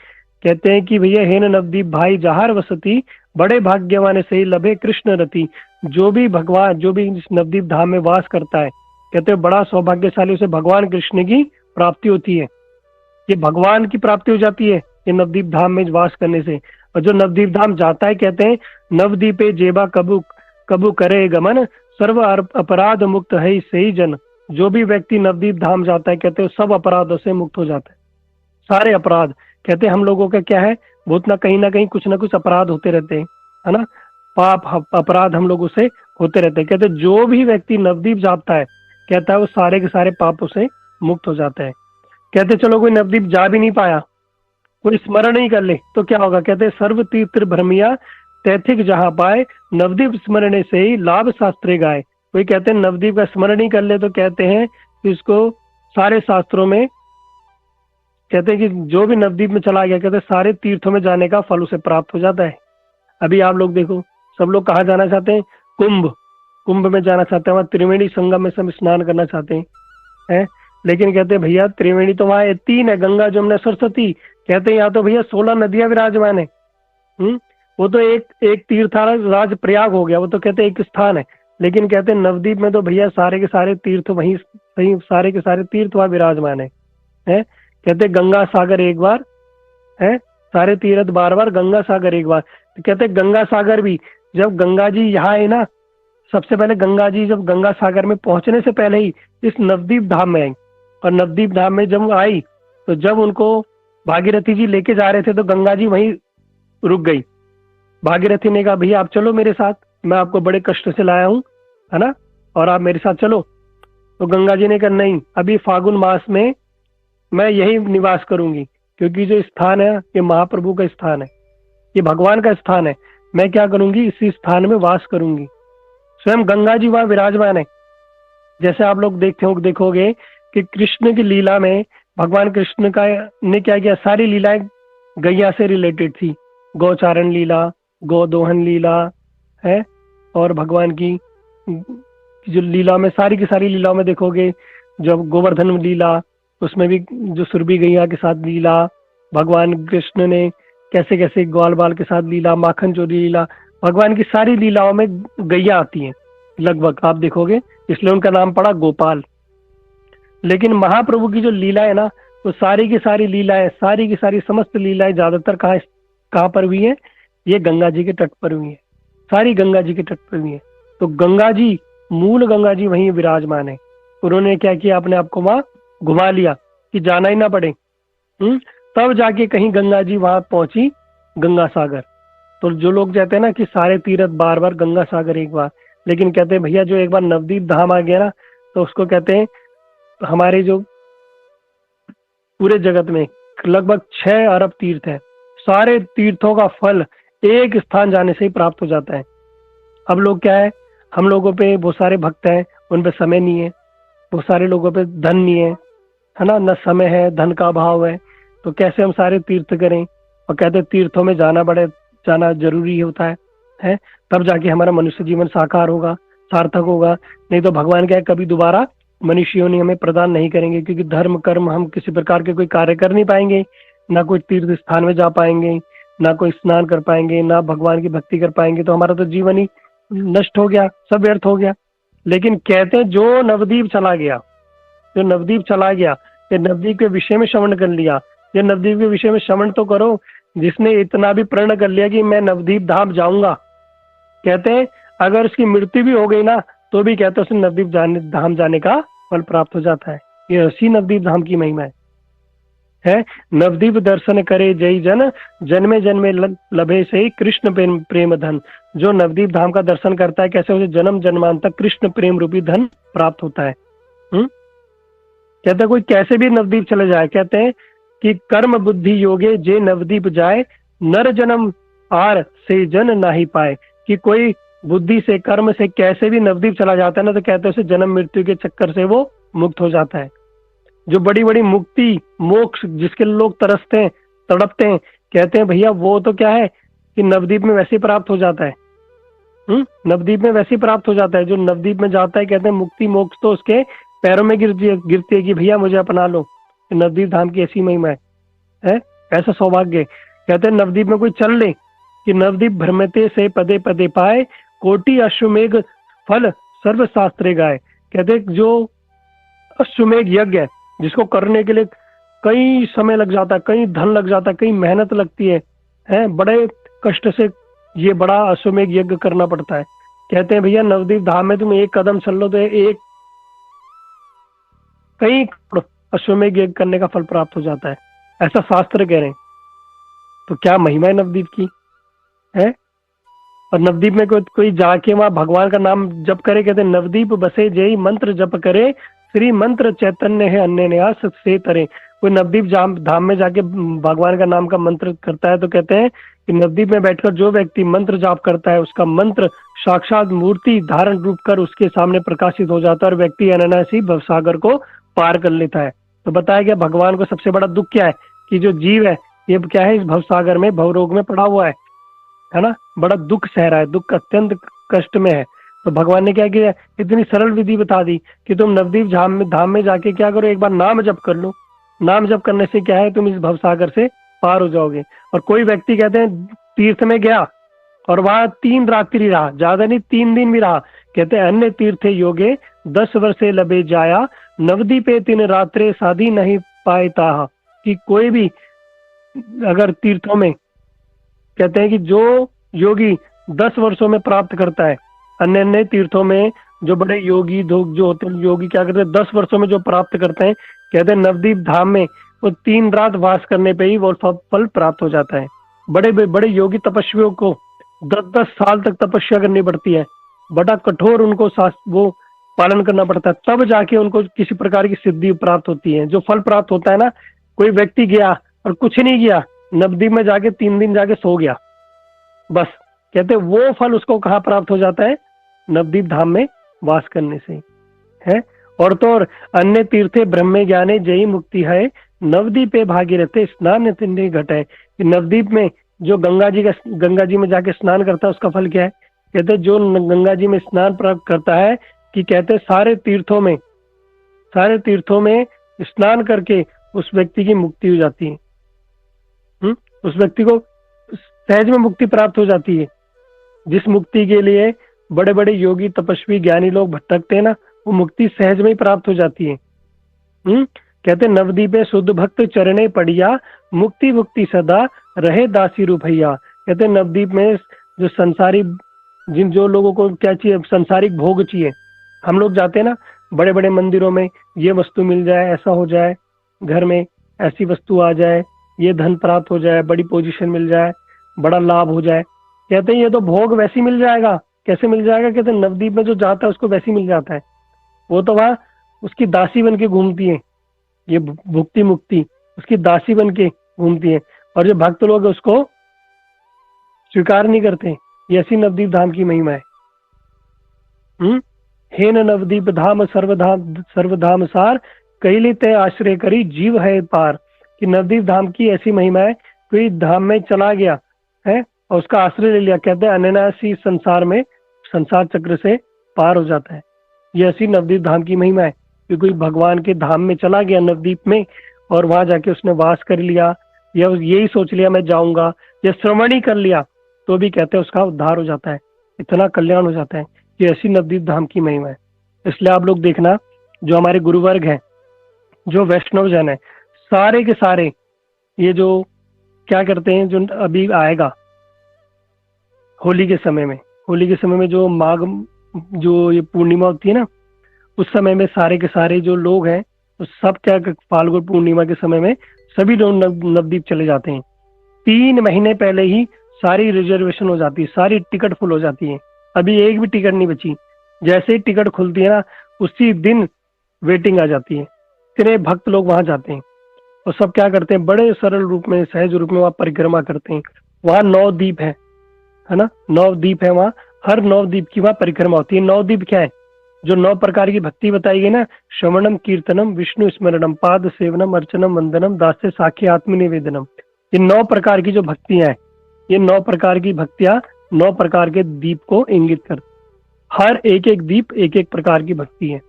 कहते हैं कि भैया हे नवदीप भाई जहार वसती, बड़े भाग्यवान से ही लभे कृष्ण रति। जो भी भगवान, जो भी इस नवदीप धाम में वास करता है, कहते हैं बड़ा सौभाग्यशाली, उसे भगवान कृष्ण की प्राप्ति होती है। ये भगवान की प्राप्ति हो जाती है ये नवदीप धाम में वास करने से। और जो नवदीप धाम जाता है, कहते हैं नवदीपे जेबा कबू कबू करे गमन, सर्व अपराध मुक्त है सही जन। जो भी व्यक्ति नवदीप धाम जाता है, कहते हैं सब अपराधों से मुक्त हो जाता है। सारे अपराध, कहते हैं हम लोगों का क्या है, बहुत ना कहीं कुछ ना कुछ अपराध होते रहते हैं, है ना, पाप अपराध हम लोगों से होते रहते हैं। कहते हैं जो भी व्यक्ति नवदीप जाता है, कहता है वो सारे के सारे पापों से मुक्त हो जाता है। कहते चलो कोई नवदीप जा भी नहीं पाया, कोई स्मरण नहीं कर ले तो क्या होगा, कहते सर्व तीर्थ भ्रमिया तैथिक जहां पाए, नवदीप स्मरण से ही लाभ शास्त्रे गाए। कोई कहते हैं नवदीप का स्मरण ही कर ले तो कहते हैं कि इसको सारे शास्त्रों में, कहते हैं कि जो भी नवदीप में चला गया, कहते हैं सारे तीर्थों में जाने का फल उसे प्राप्त हो जाता है। अभी आप लोग देखो, सब लोग कहाँ जाना चाहते हैं, कुंभ में जाना चाहते हैं, वहां त्रिवेणी संगम में सब स्नान करना चाहते हैं। लेकिन कहते हैं भैया त्रिवेणी तो वहां 3 है, गंगा जमुना सरस्वती। कहते हैं यहाँ तो भैया 16 नदियां विराजमान है। वो तो एक तीर्थ राज प्रयाग हो गया, वो तो कहते हैं एक स्थान है। लेकिन कहते हैं नवदीप में तो भैया सारे के सारे तीर्थ वहीं, सारे के सारे तीर्थ वहां विराजमान है। कहते गंगा सागर एक बार है, सारे तीर्थ बार बार, गंगा सागर एक बार। तो कहते गंगा सागर भी, जब गंगा जी यहाँ है ना, सबसे पहले गंगा जी जब गंगा सागर में पहुंचने से पहले ही इस नवदीप धाम में आई। और नवदीप धाम में जब आई तो जब उनको भागीरथी जी लेके जा रहे थे तो गंगा जी वहीं रुक गई। भागीरथी ने कहा भैया आप चलो मेरे साथ, मैं आपको बड़े कष्ट से लाया हूँ, है ना, और आप मेरे साथ चलो। तो गंगा जी ने कहा नहीं, अभी फागुन मास में मैं यही निवास करूंगी, क्योंकि जो स्थान है ये महाप्रभु का स्थान है, ये भगवान का स्थान है। मैं क्या करूंगी, इसी स्थान में वास करूंगी। स्वयं गंगा जी वहां विराजमान है। जैसे आप लोग देखोगे कि कृष्ण की लीला में भगवान कृष्ण का ने क्या किया, सारी लीलाएं गैया से रिलेटेड थी। गौचारण लीला, गोदोहन लीला है, और भगवान की जो लीला में, सारी की सारी लीलाओं में देखोगे, जब गोवर्धन लीला, उसमें भी जो सुरभि गैया के साथ लीला, भगवान कृष्ण ने कैसे कैसे ग्वाल बाल के साथ लीला, माखन चोरी लीला, भगवान की सारी लीलाओं में गैया आती हैं लगभग, आप देखोगे, इसलिए उनका नाम पड़ा गोपाल। लेकिन महाप्रभु की जो लीला है ना, वो सारी की सारी लीलाएं, सारी की सारी समस्त लीलाएं ज्यादातर कहाँ पर हुई है, ये गंगा जी के तट पर हुई है। सारी गंगा जी के तट पर हुई है। तो गंगा जी, मूल गंगा जी वहीं विराजमान है। उन्होंने क्या किया, अपने आप को वहां घुमा लिया कि जाना ही ना पड़े। तब जाके कहीं गंगा जी वहां पहुंची, गंगा सागर। तो जो लोग कहते हैं ना कि सारे तीर्थ बार बार, गंगा सागर एक बार, लेकिन कहते हैं भैया जो एक बार नवदीप धाम आ गया ना, तो उसको कहते हैं हमारे जो पूरे जगत में लगभग 6 अरब तीर्थ है, सारे तीर्थों का फल एक स्थान जाने से ही प्राप्त हो जाता है। अब लोग क्या है, हम लोगों पे बहुत सारे भक्त हैं, उन पे समय नहीं है, बहुत सारे लोगों पे धन नहीं है ना, न समय है, धन का अभाव है, तो कैसे हम सारे तीर्थ करें। और कहते हैं तीर्थों में जाना जरूरी होता है, तब जाके हमारा मनुष्य जीवन साकार होगा, सार्थक होगा। नहीं तो भगवान क्या है, कभी दोबारा मनुष्य योनि हमें प्रदान नहीं करेंगे, क्योंकि धर्म कर्म हम किसी प्रकार के कोई कार्य कर नहीं पाएंगे, ना कोई तीर्थ स्थान में जा पाएंगे, ना कोई स्नान कर पाएंगे, ना भगवान की भक्ति कर पाएंगे, तो हमारा तो जीवन ही नष्ट हो गया, सब व्यर्थ हो गया। लेकिन कहते हैं जो नवदीप चला गया, जो नवदीप चला गया, ये नवदीप के विषय में श्रवण कर लिया, ये नवदीप के विषय में श्रवण तो करो, जिसने इतना भी प्रण कर लिया कि मैं नवदीप धाम जाऊंगा, कहते हैं अगर उसकी मृत्यु भी हो गई ना, तो भी कहते हैं उसे नवदीप धाम जाने का फल प्राप्त हो जाता है। ये इसी नवदीप धाम की महिमा है। नवदीप दर्शन करे जय जन, जन्मे जन्मे लभे से कृष्ण प्रेम धन। जो नवदीप धाम का दर्शन करता है, कैसे उसे जन्म जन्मांतक कृष्ण प्रेम रूपी धन प्राप्त होता है। कहते हैं कोई कैसे भी नवदीप चले जाए, कहते हैं कि कर्म बुद्धि योगे जे नवदीप जाए, नर जन्म आर से जन नाही पाए। कि कोई बुद्धि से कर्म से कैसे भी नवदीप चला जाता है ना, तो कहते हैं उसे जन्म मृत्यु के चक्कर से वो मुक्त हो जाता है। जो बड़ी बड़ी मुक्ति मोक्ष जिसके लोग तरसते हैं, तड़पते हैं, कहते हैं भैया वो तो क्या है कि नवदीप में वैसे ही प्राप्त हो जाता है। नवदीप में वैसे ही प्राप्त हो जाता है। जो नवदीप में जाता है, कहते हैं मुक्ति मोक्ष तो उसके पैरों में गिरती है कि भैया मुझे अपना लो। नवदीप धाम की ऐसी महिमा है, ऐसा सौभाग्य। कहते हैं नवदीप में कोई चल ले कि नवदीप भ्रमते से पदे पदे पाए, कोटि अश्वमेघ फल सर्व शास्त्रे गाए। कहते हैं जो अश्वमेघ यज्ञ है, जिसको करने के लिए कई समय लग जाता है, कई धन लग जाता है, कई मेहनत लगती है, बड़े कष्ट से ये बड़ा अश्वमेघ यज्ञ करना पड़ता है। कहते हैं भैया नवदीप धाम में तुम एक कदम चल लो तो कई अश्वमेघ यज्ञ करने का फल प्राप्त हो जाता है, ऐसा शास्त्र कह रहे हैं। तो क्या महिमा है नवदीप की है। और नवदीप में कोई जाके वहां भगवान का नाम जप करे, कहते हैं नवदीप बसे जय मंत्र जप करे, श्री मंत्र चैतन्य है अन्य न्यास से तरे। कोई नवदीप धाम में जाके भगवान का नाम का मंत्र करता है, तो कहते हैं कि नवदीप में बैठकर जो व्यक्ति मंत्र जाप करता है, उसका मंत्र साक्षात मूर्ति धारण रूप कर उसके सामने प्रकाशित हो जाता है, और व्यक्ति अनायासी भवसागर को पार कर लेता है। तो बताया गया भगवान को सबसे बड़ा दुख क्या है, कि जो जीव है ये क्या है, इस भवसागर में भवरोग में पड़ा हुआ है ना, बड़ा दुख सह रहा है, दुख अत्यंत कष्ट में है। तो भगवान ने क्या किया, इतनी सरल विधि बता दी कि तुम नवदीप धाम में जाके क्या करो, एक बार नाम जप कर लो। नाम जप करने से क्या है, तुम इस भवसागर से पार हो जाओगे। और कोई व्यक्ति कहते हैं तीर्थ में गया और वहां 3 रात्रि रहा, ज्यादा नहीं 3 दिन भी रहा, कहते हैं अन्य तीर्थे योगे 10 वर्षे लबे जाया, नवदीपे 3 रात्रे साधी नहीं पाए ताहा। कि कोई भी अगर तीर्थों में, कहते हैं कि जो योगी 10 वर्षों में प्राप्त करता है, अन्य अन्य तीर्थों में जो बड़े योगी जो होते हैं, योगी क्या करते हैं 10 वर्षों में जो प्राप्त करते हैं, कहते हैं नवदीप धाम में वो 3 रात वास करने पे ही वो फल प्राप्त हो जाता है। बड़े बड़े योगी तपस्वियों को 10-10 साल तक तपस्या करनी पड़ती है, बड़ा कठोर उनको वो पालन करना पड़ता है, तब जाके उनको किसी प्रकार की सिद्धि प्राप्त होती है। जो फल प्राप्त होता है ना, कोई व्यक्ति गया और कुछ नहीं किया, नवदीप में जाके 3 दिन जाके सो गया, बस कहते वो फल उसको कहाँ प्राप्त हो जाता है, नवदीप धाम में वास करने से है। और तो और अन्य तीर्थे ब्रह्मे ज्ञाने जयी मुक्ति है, नवदीपे भागीरथे स्नान तिन्ने घटे। नवदीप में जो गंगा जी में जाके स्नान करता है, उसका फल क्या है, कहते जो गंगा जी में स्नान प्राप्त करता है, कि कहते सारे तीर्थों में स्नान करके उस व्यक्ति की मुक्ति हो जाती है। उस व्यक्ति को सहज में मुक्ति प्राप्त हो जाती है। जिस मुक्ति के लिए बड़े बड़े योगी तपस्वी ज्ञानी लोग भटकते हैं ना, वो मुक्ति सहज में ही प्राप्त हो जाती है। कहते नवदीपे शुद्ध भक्त चरणे पड़िया, मुक्ति मुक्ति सदा रहे दासी रूपैया। कहते नवदीप में जो जो लोगों को क्या चाहिए, संसारिक भोग चाहिए। हम लोग जाते हैं ना बड़े बड़े मंदिरों में, ये वस्तु मिल जाए, ऐसा हो जाए, घर में ऐसी वस्तु आ जाए, ये धन प्राप्त हो जाए, बड़ी पोजीशन मिल जाए, बड़ा लाभ हो जाए। कहते हैं ये तो भोग वैसे ही मिल जाएगा, कैसे मिल जाएगा? कहते हैं नवद्वीप में जो जाता है उसको वैसे ही मिल जाता है। वो तो वहां उसकी दासी बन के घूमती है, ये भुक्ति मुक्ति उसकी दासी बन के घूमती है, और जो भक्त लोग हैं उसको स्वीकार नहीं करते। ये ऐसी नवद्वीप धाम की महिमा है। हे न नवद्वीप धाम सर्वधाम सार, कैले तय आश्रय करी जीव है पार। कि नवद्वीप धाम की ऐसी महिमा है, कोई धाम में चला गया है और उसका आश्रय ले लिया, कहते हैं अनायासी संसार में संसार चक्र से पार हो जाता है। ये ऐसी नवद्वीप धाम की महिमा है कि कोई भगवान के धाम में चला गया नवद्वीप में, और वहां जाके उसने वास कर लिया, या यही सोच लिया मैं जाऊंगा, या श्रवण ही कर लिया, तो भी कहते हैं उसका उद्धार हो जाता है, इतना कल्याण हो जाता है। ये ऐसी नवद्वीप धाम की महिमा है। इसलिए आप लोग देखना, जो हमारे गुरुवर्ग है, जो वैष्णव जन है, सारे के सारे ये जो क्या करते हैं, जो अभी आएगा होली के समय में, होली के समय में जो माघ जो ये पूर्णिमा होती है ना, उस समय में सारे के सारे जो लोग हैं वो सब क्या फाल्गुन पूर्णिमा के समय में सभी लोग नवद्वीप चले जाते हैं। 3 महीने पहले ही सारी रिजर्वेशन हो जाती है, सारी टिकट फुल हो जाती है, अभी एक भी टिकट नहीं बची। जैसे ही टिकट खुलती है ना, उसी दिन वेटिंग आ जाती है। इतने भक्त लोग वहां जाते हैं और सब क्या करते हैं, बड़े सरल रूप में सहज रूप में वहां परिक्रमा करते हैं। वहां 9 द्वीप है ना, 9 द्वीप है वहां, हर 9 द्वीप की वहां परिक्रमा होती है। 9 द्वीप क्या है? जो 9 प्रकार की भक्ति बताई गई ना, श्रवणम कीर्तनम विष्णु स्मरणम पाद सेवनम अर्चनम वंदनम दास्य साख्य आत्मनिवेदनम, ये 9 प्रकार की जो भक्तियां हैं, ये 9 प्रकार की भक्तियां 9 प्रकार के द्वीप को इंगित कर, हर एक एक द्वीप एक एक प्रकार की भक्ति है।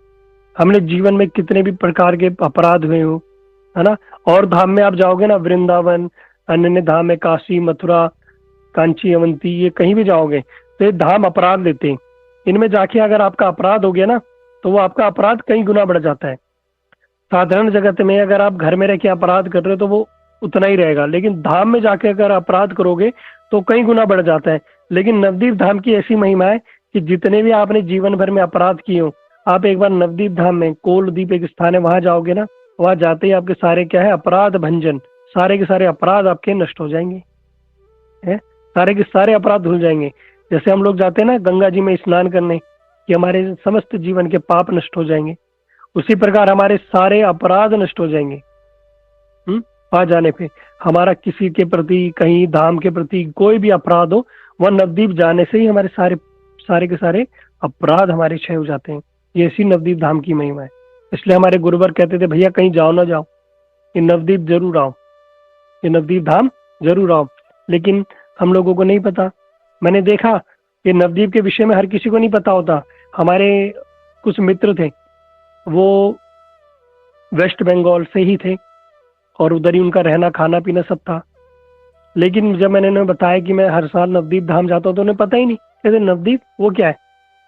हमने जीवन में कितने भी प्रकार के अपराध हुए हो, है ना, और धाम में आप जाओगे ना, वृंदावन, अन्य धाम है, काशी मथुरा कांची अवंती, ये कहीं भी जाओगे तो ये धाम अपराध लेते हैं। इनमें जाके अगर आपका अपराध हो गया ना, तो वो आपका अपराध कई गुना बढ़ जाता है। साधारण जगत में अगर आप घर में रह के अपराध कर रहे हो तो वो उतना ही रहेगा, लेकिन धाम में जाके अगर अपराध करोगे तो कई गुना बढ़ जाता है। लेकिन नवद्वीप धाम की ऐसी महिमा है कि जितने भी आपने जीवन भर में अपराध किए हो, आप एक बार नवद्वीप धाम में, कोलद्वीप एक स्थान है, वहां जाओगे ना, वहां जाते ही आपके सारे क्या है, अपराध भंजन, सारे के सारे अपराध आपके नष्ट हो जाएंगे, है, सारे के सारे अपराध धुल जाएंगे। जैसे हम लोग जाते हैं ना गंगा जी में स्नान करने, कि हमारे समस्त जीवन के पाप नष्ट हो जाएंगे, उसी प्रकार हमारे सारे अपराध नष्ट हो जाएंगे। वहां जाने पे हमारा किसी के प्रति, कहीं धाम के प्रति कोई भी अपराध हो, वह नवद्वीप जाने से ही हमारे सारे के सारे अपराध हमारे क्षय हो जाते हैं। ये ऐसी नवद्वीप धाम की महिमा है। इसलिए हमारे गुरुवर कहते थे, भैया कहीं जाओ ना जाओ, ये नवद्वीप जरूर आओ, ये नवद्वीप धाम जरूर आओ। लेकिन हम लोगों को नहीं पता। मैंने देखा कि नवद्वीप के विषय में हर किसी को नहीं पता होता। हमारे कुछ मित्र थे, वो वेस्ट बंगाल से ही थे और उधर ही उनका रहना खाना पीना सब था। लेकिन जब मैंने उन्हें बताया कि मैं हर साल नवद्वीप धाम जाता हूँ, तो उन्हें पता ही नहीं। कहते नवद्वीप वो क्या है?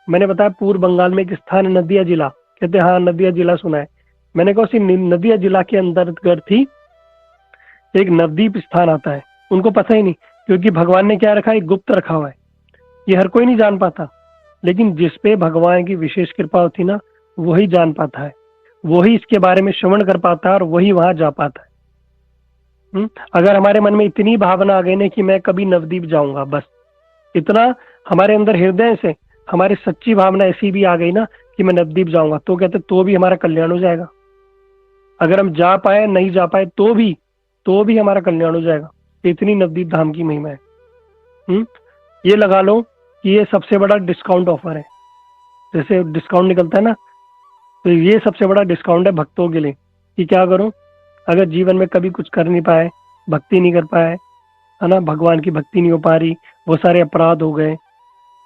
मैंने बताया पूर्व बंगाल में एक स्थान है नदिया जिला। कहते हाँ नदिया जिला सुना है। मैंने कहा उसी नदिया जिला के अंतर्गत ही एक नवद्वीप स्थान आता है। उनको पता ही नहीं, क्योंकि भगवान ने क्या रखा है, गुप्त रखा हुआ है, ये हर कोई नहीं जान पाता। लेकिन जिसपे भगवान की विशेष कृपा होती ना, वही जान पाता है, वही इसके बारे में श्रवण कर पाता है और वही वहां जा पाता है। अगर हमारे मन में इतनी भावना आ गई ना कि मैं कभी नवद्वीप जाऊंगा, बस इतना हमारे अंदर हृदय से हमारी सच्ची भावना ऐसी भी आ गई ना कि मैं नवद्वीप जाऊंगा, तो कहते तो भी हमारा कल्याण हो जाएगा। अगर हम जा पाए नहीं जा पाए तो भी हमारा कल्याण हो जाएगा। इतनी नवद्वीप धाम की महिमा है। ये लगा लो कि ये सबसे बड़ा डिस्काउंट ऑफर है। जैसे डिस्काउंट निकलता है ना, तो ये सबसे बड़ा डिस्काउंट है भक्तों के लिए कि क्या करो, अगर जीवन में कभी कुछ कर नहीं पाए, भक्ति नहीं कर पाए, है ना, भगवान की भक्ति नहीं हो पा रही, वो सारे अपराध हो गए,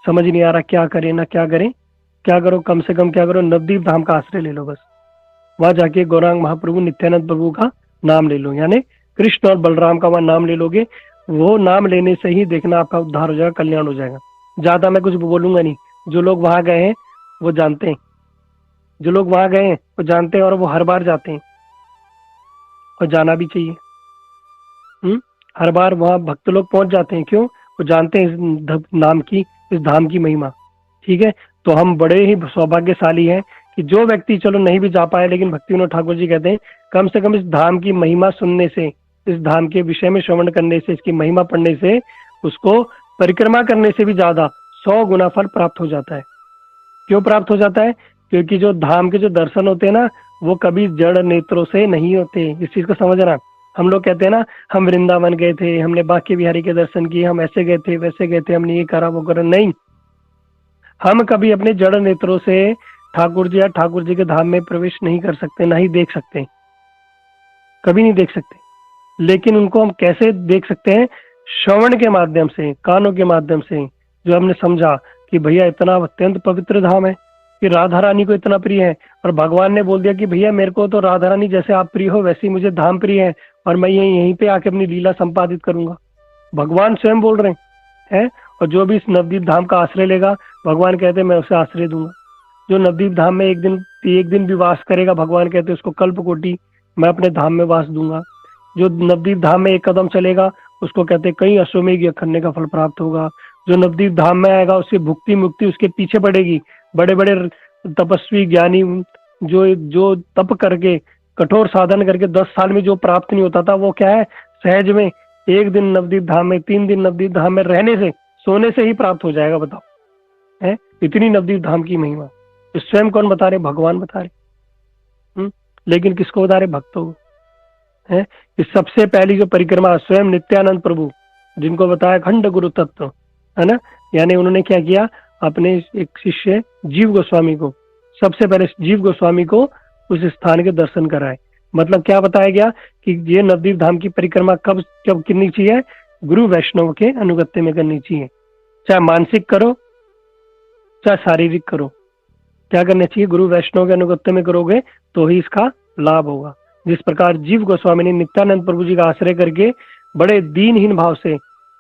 समझ नहीं आ रहा क्या करें ना क्या करें, क्या करो, कम से कम क्या करो, नवद्वीप धाम का आश्रय ले लो। बस वहां जाके गौरांग महाप्रभु नित्यानंद प्रभु का नाम ले लो, यानी कृष्ण और बलराम का वहां नाम ले लोगे। वो नाम लेने से ही देखना आपका उद्धार हो जाएगा, कल्याण हो जाएगा। ज्यादा मैं कुछ बोलूंगा नहीं, जो लोग वहां गए हैं वो जानते हैं, जो लोग वहां गए हैं वो जानते हैं और वो हर बार जाते हैं और जाना भी चाहिए। हर बार वहां भक्त लोग पहुंच जाते हैं, क्यों? वो जानते हैं इस नाम की, इस धाम की महिमा। ठीक है, तो हम बड़े ही सौभाग्यशाली हैं कि जो व्यक्ति चलो नहीं भी जा पाए, लेकिन भक्ति विनोद ठाकुर जी कहते हैं कम से कम इस धाम की महिमा सुनने से, इस धाम के विषय में श्रवण करने से, इसकी महिमा पढ़ने से, उसको परिक्रमा करने से भी ज्यादा 100 गुना फल प्राप्त हो जाता है। क्यों प्राप्त हो जाता है? क्योंकि जो धाम के जो दर्शन होते हैं ना, वो कभी जड़ नेत्रों से नहीं होते। इस चीज को समझना। हम लोग कहते हैं ना, हम वृंदावन गए थे, हमने बांके बिहारी के दर्शन किए, हम ऐसे गए थे, वैसे गए थे, हमने ये करा वो करा। नहीं, हम कभी अपने जड़ नेत्रों से ठाकुर जी या ठाकुर जी के धाम में प्रवेश नहीं कर सकते, ना ही देख सकते, कभी नहीं देख सकते। लेकिन उनको हम कैसे देख सकते हैं? श्रवण के माध्यम से, कानों के माध्यम से। जो हमने समझा कि भैया इतना अत्यंत पवित्र धाम है, कि राधा रानी को इतना प्रिय है, और भगवान ने बोल दिया कि भैया मेरे को तो राधा रानी जैसे आप प्रिय हो वैसे ही मुझे धाम प्रिय है, और मैं यहीं पे आके अपनी लीला संपादित करूंगा। भगवान स्वयं बोल रहे हैं। और जो भी इस नवदीप धाम का आश्रय लेगा, भगवान कहते हैं मैं उसे आश्रय दूंगा। जो नवदीप धाम में एक दिन भी वास करेगा, भगवान कहते हैं उसको कल्प कोटि मैं अपने धाम में वास दूंगा। जो नवदीप धाम में एक कदम चलेगा, उसको कहते हैं कई अश्वमेघ यज्ञ करने का फल प्राप्त होगा। जो नवदीप धाम में आएगा, उसकी भुक्ति मुक्ति उसके पीछे पड़ेगी। बड़े बड़े तपस्वी ज्ञानी जो जो तप करके, कठोर साधन करके 10 साल में जो प्राप्त नहीं होता था, वो क्या है? सहज में एक दिन नवदीप धाम में, 3 दिन नवदीप धाम में रहने से, सोने से ही प्राप्त हो जाएगा। बताओ, है इतनी नवदीप धाम की महिमा। तो स्वयं कौन बता रहे? भगवान बता रहे। लेकिन किसको बता रहे? भक्तों को। है कि सबसे पहली जो परिक्रमा स्वयं नित्यानंद प्रभु, जिनको बताया खंड गुरु तत्व, है ना, यानी उन्होंने क्या किया? अपने एक शिष्य जीव गोस्वामी को, सबसे पहले जीव गोस्वामी को उस स्थान के दर्शन कराए। मतलब क्या बताया गया कि ये नवदीप धाम की परिक्रमा कब कब करनी चाहिए? गुरु वैष्णव के अनुगत्य में करनी चाहिए। चाहे मानसिक करो, चाहे शारीरिक करो, क्या करना चाहिए? गुरु वैष्णव के अनुगत्य में करोगे तो ही इसका लाभ होगा। जिस प्रकार जीव गोस्वामी ने नित्यानंद प्रभु जी का आश्रय करके बड़े दीनहीन भाव से,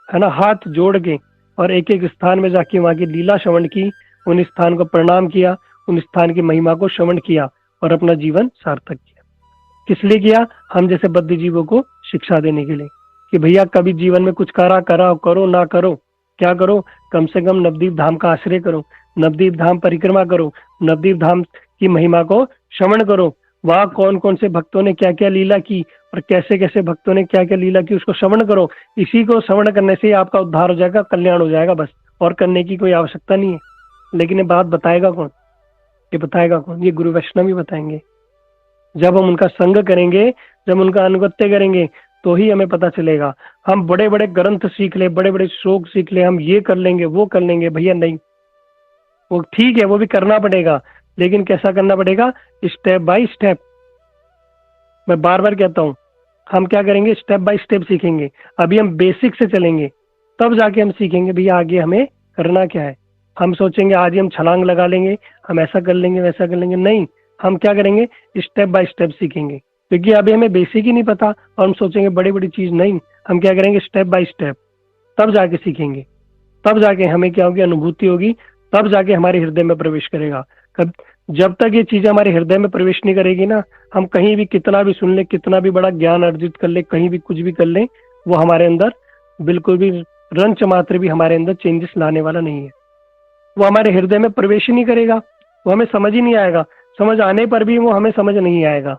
है ना, हाथ जोड़ के और एक एक स्थान में जाके वहां की लीला श्रवण की, उन स्थान को प्रणाम किया, उन स्थान की महिमा को श्रवण किया और अपना जीवन सार्थक किया। किस लिए किया? हम जैसे बद्ध जीवों को शिक्षा देने के लिए कि भैया कभी जीवन में कुछ करो ना करो, क्या करो? कम से कम नवदीप धाम का आश्रय करो, नवदीप धाम परिक्रमा करो, नवदीप धाम की महिमा को श्रवण करो। वहां कौन कौन से भक्तों ने क्या क्या लीला की और कैसे कैसे भक्तों ने क्या क्या लीला की, उसको श्रवण करो। इसी को श्रवण करने से ही आपका उद्धार हो जाएगा, कल्याण हो जाएगा, बस। और करने की कोई आवश्यकता नहीं है। लेकिन ये बात बताएगा कौन? ये बताएगा कौन? ये गुरु वैष्णव ही बताएंगे। जब हम उनका संग करेंगे, जब उनका अनुगत्य करेंगे, तो ही हमें पता चलेगा। हम बड़े बड़े ग्रंथ सीख ले, बड़े बड़े श्लोक सीख ले, हम ये कर लेंगे वो कर लेंगे, भैया नहीं। वो ठीक है, वो भी करना पड़ेगा, लेकिन कैसा करना पड़ेगा? Step by step. मैं बार बार कहता हूं, हम क्या करेंगे? स्टेप बाय स्टेप सीखेंगे। अभी हम बेसिक से चलेंगे, तब जाके हम सीखेंगे भैया आगे हमें करना क्या है। हम सोचेंगे आज ही हम छलांग लगा लेंगे, हम ऐसा कर लेंगे वैसा कर लेंगे, नहीं। हम क्या करेंगे? स्टेप बाय स्टेप सीखेंगे, क्योंकि अभी हमें बेसिक ही नहीं पता और हम सोचेंगे बड़ी बड़ी चीज, नहीं। हम क्या करेंगे? स्टेप बाय स्टेप, तब जाके सीखेंगे, तब जाके हमें क्या होगी? अनुभूति होगी, तब जाके हमारे हृदय में प्रवेश करेगा। जब तक ये चीजें हमारे हृदय में प्रवेश नहीं करेगी ना, हम कहीं भी कितना भी सुन ले, कितना भी बड़ा ज्ञान अर्जित कर ले, कहीं भी कुछ भी कर ले, वो हमारे अंदर बिल्कुल भी रंच मात्र भी हमारे अंदर चेंजेस लाने वाला नहीं है। वो हमारे हृदय में प्रवेश ही नहीं करेगा, वो हमें समझ ही नहीं आएगा। समझ आने पर भी वो हमें समझ नहीं आएगा।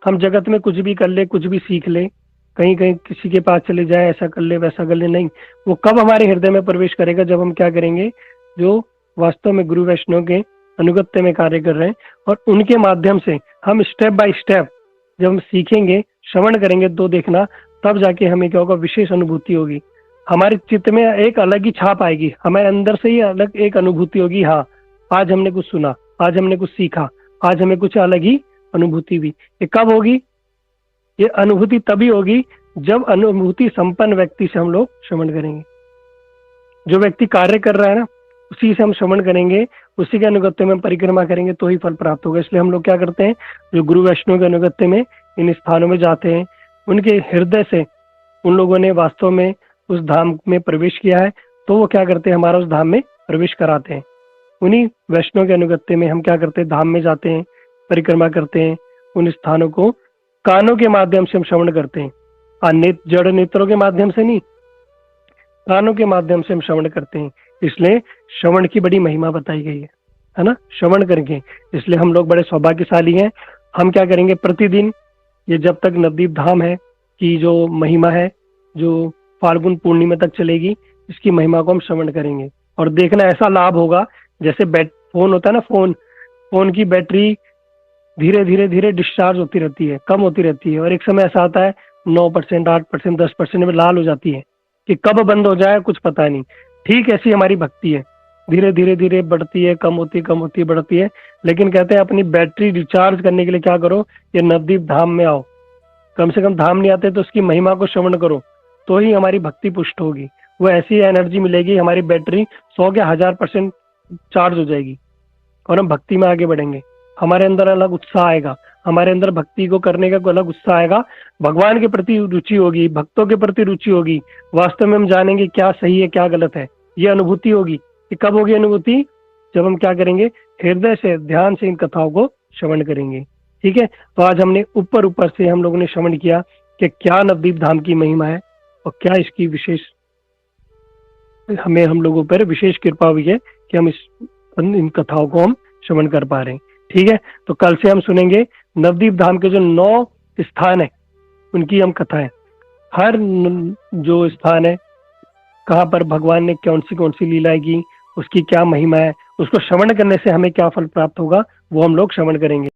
हम जगत में कुछ भी कर ले, कुछ भी सीख ले, कहीं कहीं किसी के पास चले जाए, ऐसा कर ले वैसा कर ले, नहीं। वो कब हमारे हृदय में प्रवेश करेगा? जब हम क्या करेंगे? जो वास्तव में गुरु वैष्णव के अनुगत्य में कार्य कर रहे हैं और उनके माध्यम से हम स्टेप बाय स्टेप जब हम सीखेंगे, श्रवण करेंगे, तो देखना तब जाके हमें क्या होगा? विशेष अनुभूति होगी। हमारे चित्त में एक अलग ही छाप आएगी, हमारे अंदर से ही अलग एक अनुभूति होगी। हाँ, आज हमने कुछ सुना, आज हमने कुछ सीखा, आज हमें कुछ अलग ही अनुभूति हुई। ये कब होगी? ये अनुभूति तभी होगी जब अनुभूति संपन्न व्यक्ति से हम लोग श्रवण करेंगे। जो व्यक्ति कार्य कर रहा है ना, उसी से हम श्रवण करेंगे, उसी के अनुगत्य में हम परिक्रमा करेंगे, तो ही फल प्राप्त होगा। इसलिए हम लोग क्या करते हैं? जो गुरु वैष्णव के अनुगत्य में इन स्थानों में जाते हैं, उनके हृदय से उन लोगों ने वास्तव में उस धाम में प्रवेश किया है, तो वो क्या करते हैं? हमारा उस धाम में प्रवेश कराते हैं। उन्हीं वैष्णव के अनुगत्य में हम क्या करते हैं? धाम में जाते हैं, परिक्रमा करते हैं, उन स्थानों को कानों के माध्यम से हम श्रवण करते हैं। जड़ नेत्रों के माध्यम से नहीं, कानों के माध्यम से हम श्रवण करते हैं। इसलिए श्रवण की बड़ी महिमा बताई गई है ना, श्रवण करके। इसलिए हम लोग बड़े सौभाग्यशाली हैं। हम क्या करेंगे? प्रतिदिन, ये जब तक नवदीप धाम है की जो महिमा है, जो फाल्गुन पूर्णिमा तक चलेगी, इसकी महिमा को हम श्रवण करेंगे। और देखना, ऐसा लाभ होगा जैसे फोन होता है ना, फोन की बैटरी धीरे धीरे धीरे डिस्चार्ज होती रहती है, कम होती रहती है, और एक समय ऐसा आता है 9%, 8%, 10% में लाल हो जाती है कि कब बंद हो जाए कुछ पता नहीं। ठीक ऐसी हमारी भक्ति है, धीरे धीरे धीरे बढ़ती है, कम होती, कम होती, बढ़ती है। लेकिन कहते हैं अपनी बैटरी रिचार्ज करने के लिए क्या करो, ये नवदीप धाम में आओ। कम से कम धाम नहीं आते तो उसकी महिमा को श्रवण करो, तो ही हमारी भक्ति पुष्ट होगी। वो ऐसी एनर्जी मिलेगी, हमारी बैटरी 100 के 1000% चार्ज हो जाएगी और हम भक्ति में आगे बढ़ेंगे। हमारे अंदर अलग उत्साह आएगा, हमारे अंदर भक्ति को करने का अलग उत्साह आएगा, भगवान के प्रति रुचि होगी, भक्तों के प्रति रुचि होगी। वास्तव में हम जानेंगे क्या सही है क्या गलत है, ये अनुभूति होगी। कि कब होगी अनुभूति? जब हम क्या करेंगे, हृदय से ध्यान से इन कथाओं को श्रवण करेंगे। ठीक है, तो आज हमने ऊपर ऊपर से हम लोगों ने श्रवण किया कि क्या नवदीप धाम की महिमा है और क्या इसकी विशेष हम लोगों पर विशेष कृपा हुई है कि हम इन कथाओं को हम श्रवण कर पा रहे हैं। ठीक है, तो कल से हम सुनेंगे नवदीप धाम के जो 9 स्थान है उनकी हम कथाएं। हर जो स्थान है, कहाँ पर भगवान ने कौन सी लीलाएं की, उसकी क्या महिमा है, उसको श्रवण करने से हमें क्या फल प्राप्त होगा, वो हम लोग श्रवण करेंगे।